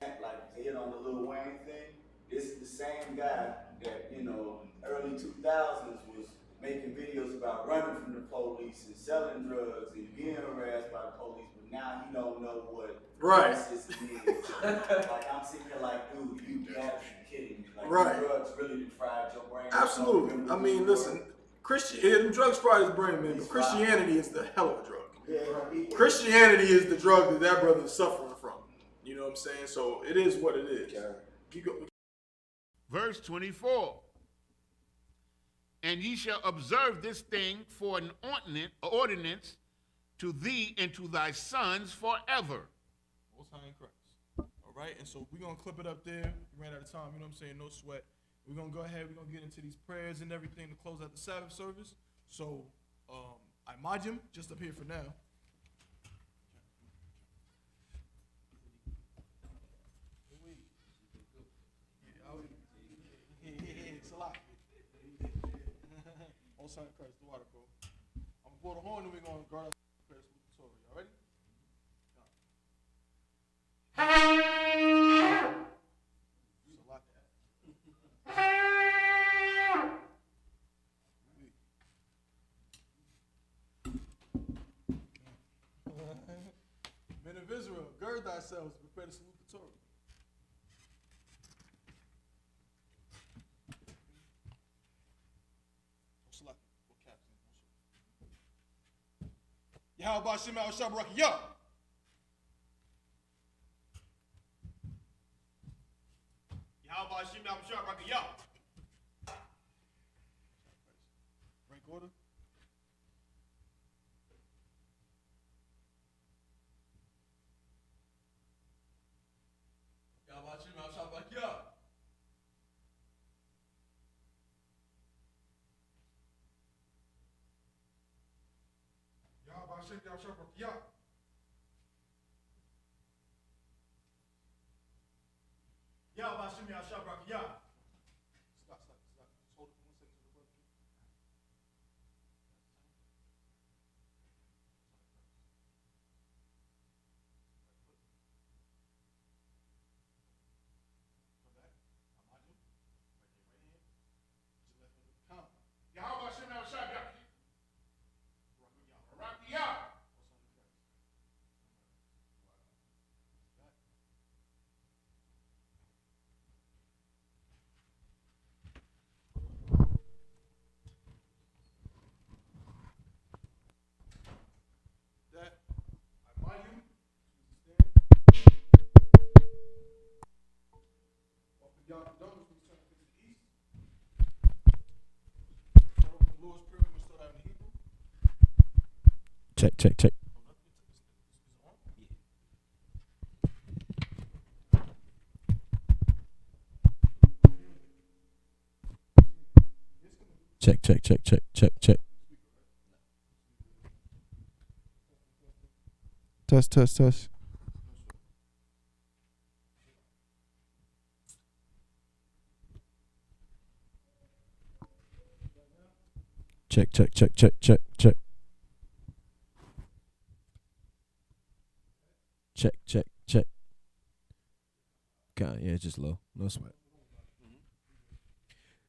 Like hit on the Lil Wayne thing. This is the same guy that, you know, early 2000s was making videos about running from the police and selling drugs and being harassed by the police, but now he don't know what racism is. Like, I'm sitting here like, dude, you gotta be kidding me. Like, drugs really fried your brain. Absolutely. I mean, listen, drugs fried his brain, man, but Christianity is the hell of a drug. Yeah. Christianity is the drug that brother is suffering from. You know what I'm saying? So it is what it is. Keep going. Verse 24. And ye shall observe this thing for an ordinance to thee and to thy sons forever. Most High in Christ. All right, and so we're going to clip it up there. We ran out of time, you know what I'm saying? No sweat. We're going to go ahead. We're going to get into these prayers and everything to close out the Sabbath service. So, I just up here for now. It's a lot. Most High in Christ, the water, bro. I'm going to blow the horn and we're going to guard our prayers with the Torah. Y'all ready? It's a lot to Men of Israel, gird thyselves, prepare to salute the Torah. Yahweh Shem al-Shabrak, yo! Yahweh Shem al-Shabrak, yo! Rank order. Yahweh Shem al-Shabrak, yo! Hashem Yahshua Yah. Yahweh Hashem Yahshua Yah. Stop. Just hold it for 1 second to the brother. Come back. Amaju. Right hand. Just left hand. Come. Yahweh Hashem Yahshua Yah. Yeah. That I mind you. Open y'all the doors, we turn to the east. Start off the Lord's Prayer, we start out in Hebrew. Check. Check. Test. Check. Yeah, it's just low. No sweat.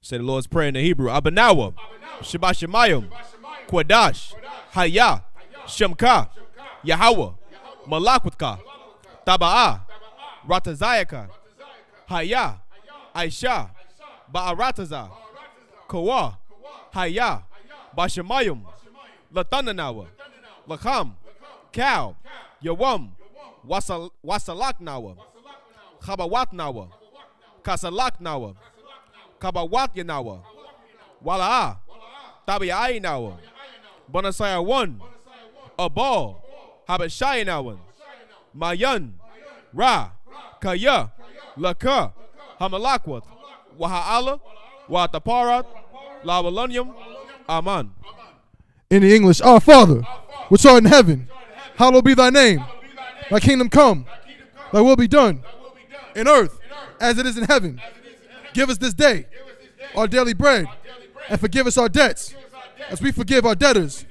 Say the Lord's Prayer in the Hebrew. Abanawa, Shabbat Shemayim, Kwadash, Haya, Shemka, Yahweh, Malakwtka, Taba'ah, Ratazayaka, Haya, Aisha, Ba'arataza, Kawa, Haya, Bashamayim, Latananawa, Lakam, Cow, Yawam, Wasalaknawa, Chabawatnawa, Kasalaknawa, Kabawatyanawa, Wala'a, Tabi'aynawa, Bonasaya 1, Abal, Habashayanawan, Mayan, Ra, Kaya, Laka, Hamalakwat, Waha'ala, Wataparat, Lavalunium, Aman. In the English, Our Father, which art in heaven, hallowed be thy name. Thy kingdom come, thy will be done, in earth as it is in heaven. Give us this day our daily bread, and forgive us our debts, as we forgive our debtors.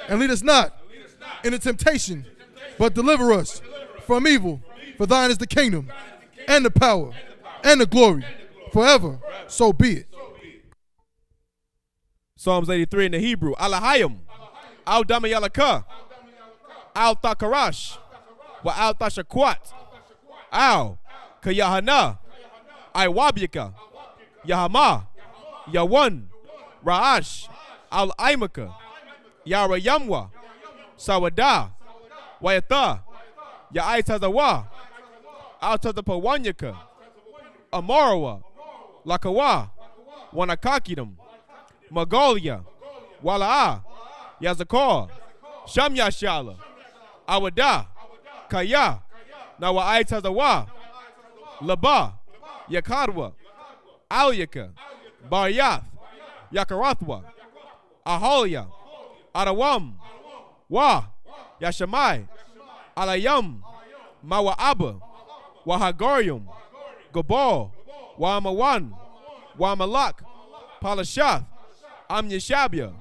And lead us not into temptation, but deliver us from evil. For thine is the kingdom, and the power, and the glory, forever. So be it. Psalms 83 in the Hebrew. Alahayim, Al Damayalaka, Al Takarash, Wa Al Tashakwat, Al Kayahanna, I.S.U.P.K, Yahama, Yawan, Ra'ash, Al Aimaka, Yarayamwa, Sawada, Wayata, Ya'aitazawa, Al Tazapawanyaka, Amarawa, Lakawa, Wanakakidam, Mongolia, Wala'a, Yazakor, Shamyashala, Awada, Kaya, Nawa'aitazawa, Laba, Yakadwa, Alyaka, Baryath, Yakarathwa, Aholia, Arawam, Wa, Yashamai, Alayam, Mawa'aba, Wahagorium, Gabal, Wamawan, Wamalak, Palashath, Amyashabia,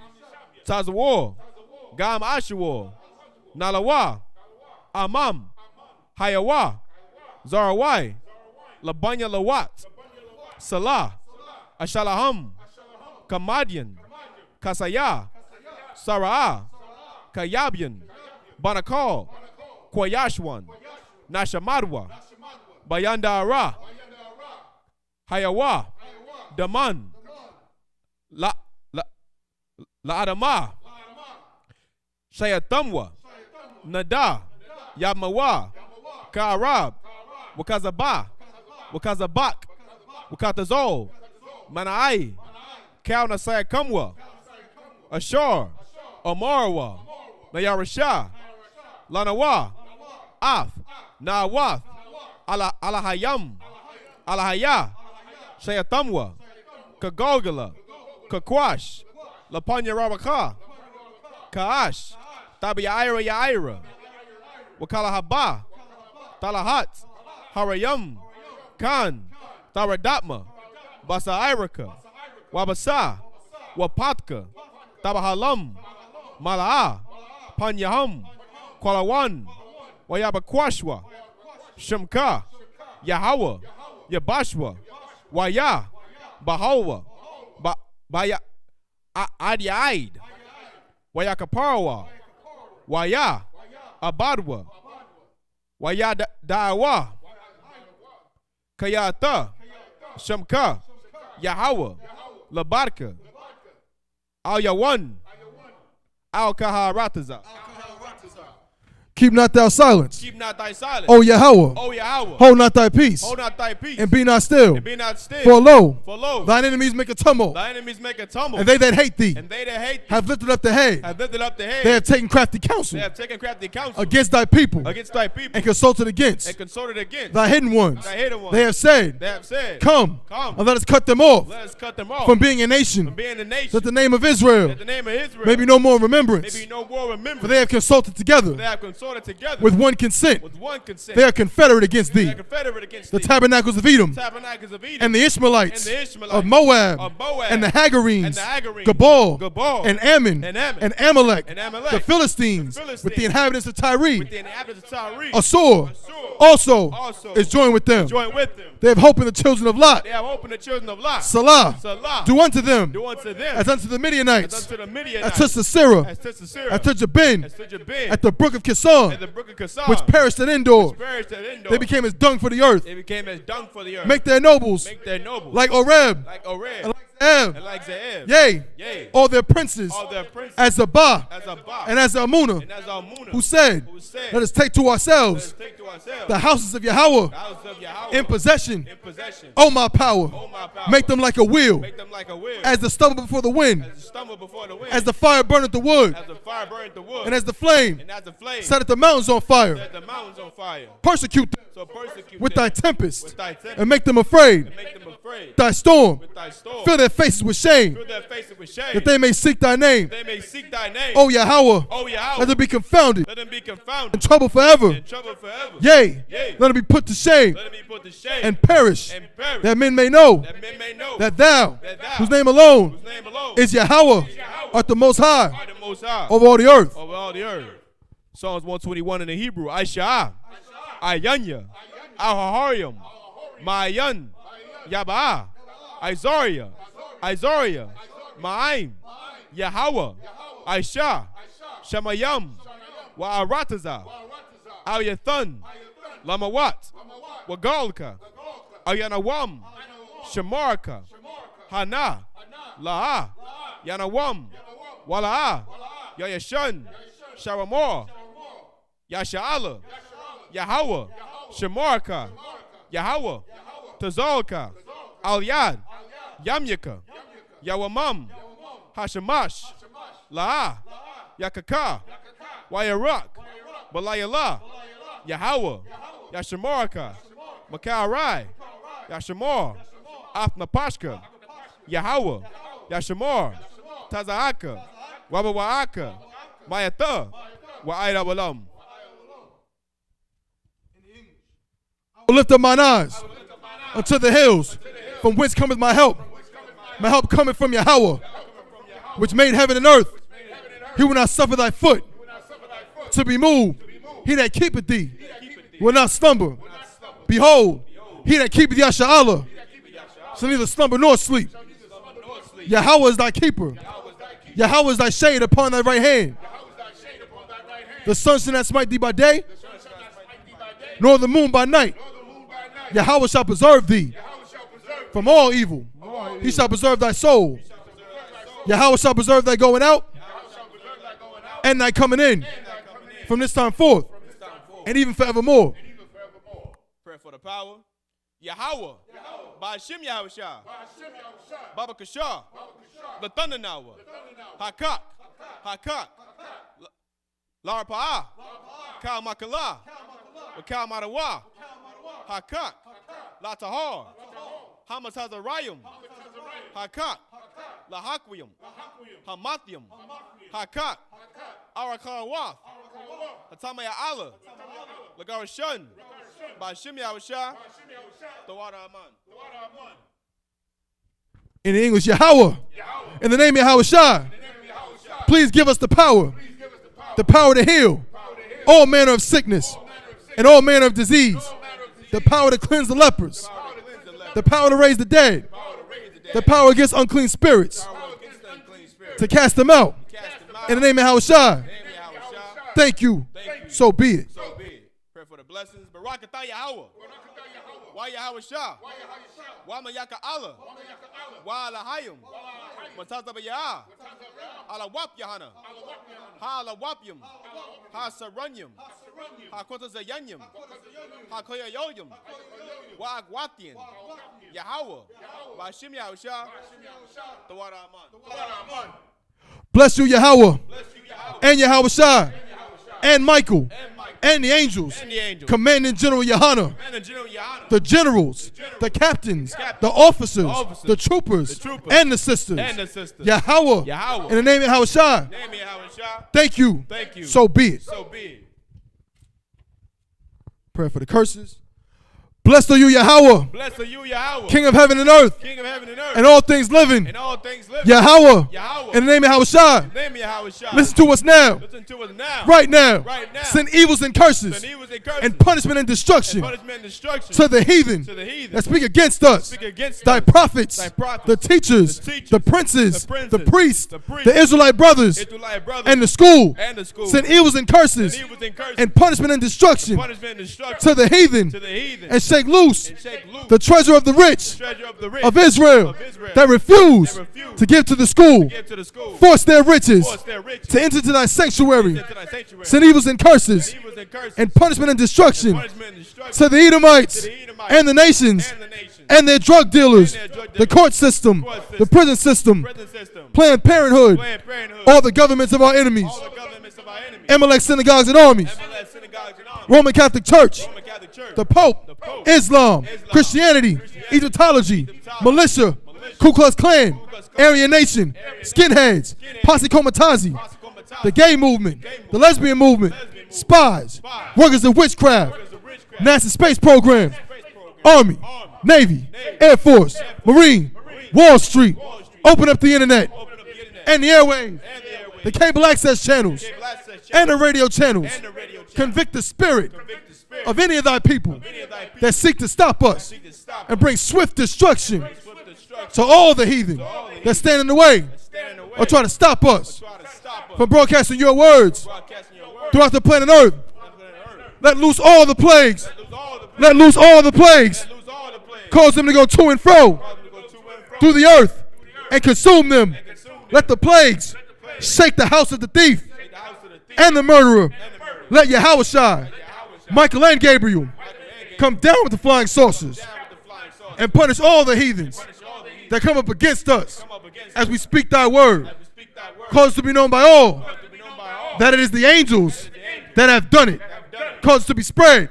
Tazawar, Gam Ashawar, Nalawa, Amam, Hayawa, Zarawai, Labanya Lawat, Salah, Ashalaham, Kamadian, Kasaya, Sara'ah, Kayabian, Banakal, Kwayashwan, Nashamadwa, Bayandara, Hayawa, Daman, La Adama, Shayatamwa, Nada, Yamawa, Karab, Wakazaba, Wakazabak, Wakatazol, Manai, Kauna Sayakamwa, Ashar, Amarwa, Nayarasha, Lanawa, Af, Nawath, Alahayam, Alahaya, Shayatamwa, Kagogala, Kakwash, Lapanya Rabaka, Kaash, Tabiaira Yaira, Wakalahaba, Talahat, Harayam, Khan, Taradatma, Basa Iraka, Wabasa, Wapatka, Tabahalam, Mala'a, Panyaham, Kwalawan, Wayabakwashwa, Shemka, Yahweh, Yabashwa, Waya, Bahawa, Baya, Adiaid, Wayakaparawa, Waya, Abadwa, Waya Dawa, Kayata, Shemka, Yahweh, Labarka, Al Yawan, Al Kaharataza. Keep not thou silence. Keep not thy silence. O Yahweh. O Yahweh. Hold not thy peace. Hold not thy peace. And be not still. And be not still. For lo, thine enemies make a tumult. Thy enemies make a tumult. And they that hate thee And they that hate thee have lifted up the head. have lifted up the head. They have taken crafty counsel They have taken crafty counsel against thy people against thy people and consulted against and consorted against thy hidden ones. thy hidden ones. They have said, They have said, Come, Come, and let us cut them off let us cut them off from being a nation, from being a nation. that the name of Israel That the name of Israel may be no more may remembrance. be no more remembered. For they have consulted together They have consorted order together with one consent. with one consent. They are confederate against They thee. are confederate against The thee. tabernacles of Edom Tabernacles of Edom and the Ishmaelites and the Ishmaelites of Moab of Moab and the Hagarenes, and the Hagarenes, Gabal Gabal and Ammon and Ammon and Amalek, and Amalek, the Philistines the Philistines with the inhabitants of Tyre. with the inhabitants of Tyre. Assur Also is joined with them. join with them. They have hope in the children of Lot. They have hope in the children of Lot. Salah. Salah. Do unto them Do unto them as unto the as Midianites, unto the as Midianites, to Sisera, as to Sisera, as to Jabin, as to Jabin, at the brook of at Kison, the brook of Kassan, which perished at Endor. which perished at Endor. They became as dung for the earth. They became as dung for the earth. Make their nobles Make their nobles like Oreb like Oreb and like Zeeb. and like Zeeb. Yea, Yea, all their princes all their princes as Zabah as Abba and as Amunah, and as Almunah, who said, who said, let us take to let ourselves us take to ourselves the houses of Yahweh the house of Yahweh in possession. in possession. O my power, Oh my power, make them like a wheel, make them like a wheel, as the stubble before the wind, as the stumble before the wind, as the fire burneth the wood, as the fire burned the wood, and as the flame and as the flame set the mountains on fire. set the mountains on fire. Persecute them So persecute with them thy tempest, with thy tempest, and make them afraid. and make them afraid Thy storm, with thy storm. fill their faces with shame, Fill their faces with shame, that they may seek thy name. they may seek thy name. O Yahweh, Oh Yahweh, let them be confounded, let them be in confounded, trouble forever. in trouble forever. Yea, Yea, let them be put to shame let them be put to shame and perish, and perish, that men may know that men may know that thou, that thou, whose name alone whose name alone is Yahweh, art the most high are the most high over all the earth. over all the earth. Psalms 121 in the Hebrew. I.S.U.P.K, Ayanya, Ahaharium, Ma'ayan, Yaba'ah, Izoria, Ma'aim, Yahweh, Aisha, Shemayam, Wa'arataza, Al-Yathan, Lamawat, Wagalka, Ayanawam, Shemarka, Hana, La'a, Yanawam, Wala'a, Yayashan, Sharamor, Yasha'ala, Yahweh, Shemarka, Yahweh, Tazalka, Al-Yad, Yamyaka, Yawamam, Hashemash, La'a, Yakaka, Wayarak, Balayala, Yahweh, Yashamarka, Makarai, Yashamor, Afnapashka, Yahweh, Yashamor, Tazaaka, Wabawaaka, Mayata, Wa'ida Walam. I will lift up mine eyes unto the hills, from whence cometh my help. My help cometh from Yahweh, which made heaven and earth. He will not suffer thy foot to be moved. He that keepeth thee will not slumber. Behold, he that keepeth Yasha'Allah shall neither slumber nor sleep. Yahweh is thy keeper. Yahweh is thy shade upon thy right hand. The sun shall not smite thee by day, nor the moon by night. Yahweh shall preserve thee from all evil. He shall preserve thy soul. Yahweh shall preserve thy going out and thy coming in from this time forth and even forevermore. Prayer for the power. Yahweh, Ba'ashim Yahushua, Baba Kashah, the Thunder Nawa, Hakak, Larpa'ah, Kal Makala, Kal Marawa, Hakak, Latahar, Hamas Hazarayim, Hakak, Lahakwiyum, Hamathium, Hakak, Arakarawath, Hatamaya Allah, Lagarashun, Ba'ashim Yahushua, the water Aman. In the English, Yahweh. In the name of Yahweh, please give us the power to heal all manner of sickness and all manner of disease, the power to cleanse the lepers, the power to raise the dead, the power against unclean spirits, to cast them out. In the name of Yahweh, thank you. So be it. Pray for the blessings. Barakatah Yahweh. Wa Yahweh Shah. Wa Mayaka Allah. Wa Alahayim. Matazaba Yah. Ala Wap Yahanna. Ha Ala Wapyum. Ha Saranyum. Ha Kotazayanyum. Ha Koyayoyum. Wa Agwatian. Yahweh. Wa Shim Yahweh Shah. The water Aman. Bless you, Yahweh, and Yahweh Shai, and Michael, and the angels, Commanding General YAHANNA, the generals, the captains, the officers, the troopers, and the sisters. Yahweh, in the name of Yahweh Shai, thank you. So be it. Prayer for the curses. Blessed are you, Yahweh, Blessed are you, Yahweh, King of heaven and earth, King of heaven and earth, and all things living. and all things living. Yahweh, Yahweh, in the name of Yahushua, in the name of Yahweh. listen to us now, Listen to us now. right now. Right now. Send evils and curses Send evils and curses and punishment and destruction punishment and destruction to the heathen to the heathen that speak against us. speak against Thy us. prophets, Thy prophets, the teachers, the teachers, the princes, the princes, the priests, the priests, the Israelite brothers, Israelite brothers, and the school. and the school. Send evils and curses Send evils and curses and punishment and destruction punishment and destruction to the heathen to the heathen and shake loose and shake loose the treasure of the rich treasure of the rich of Israel that refuse to give to the school. give to the school. Force their riches Force their riches to enter to thy sanctuary. into thy sanctuary. Send evils and curses Evils and curses and punishment and destruction punishment and destruction to the Edomites to the Edomites and the nations and the nations and their drug dealers, and their drug the dealers, court system, the prison system, prison system, Planned Parenthood, Planned Parenthood, all the governments of our enemies, all the governments of our enemies, Amalek synagogues and armies, MLS synagogues and armies, Roman Catholic Church, Roman Catholic Church, the Pope, Pope, Islam, Christianity, Egyptology, militia, Ku Klux Klan, Aryan Nation, skinheads, Posse Comitazi, the gay movement, the lesbian movement, spies, workers of witchcraft, NASA space program, Army, Navy, Air Force, Marine, Wall Street, open up the internet and the airwaves, the cable access channels, and the radio channels. Convict the spirit of any of thy people that seek to stop us and bring swift destruction to all the heathen that stand in the way or try to stop us from broadcasting your words throughout the planet Earth. Let loose all the plagues. Let loose all the plagues. Cause them to go to and fro through the earth and consume them. Let the plagues shake the house of the thief and the murderer. Let Yahushua, Michael and Gabriel come down with the flying saucers and punish all the heathens that come up against us as we speak thy word. Cause it to be known by all that it is the angels that have done it. Cause it to be spread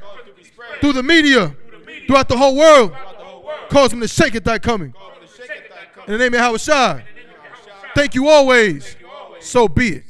through the media throughout the whole world. Cause them to shake at thy coming. In the name of Yahushua, thank you always. So be it.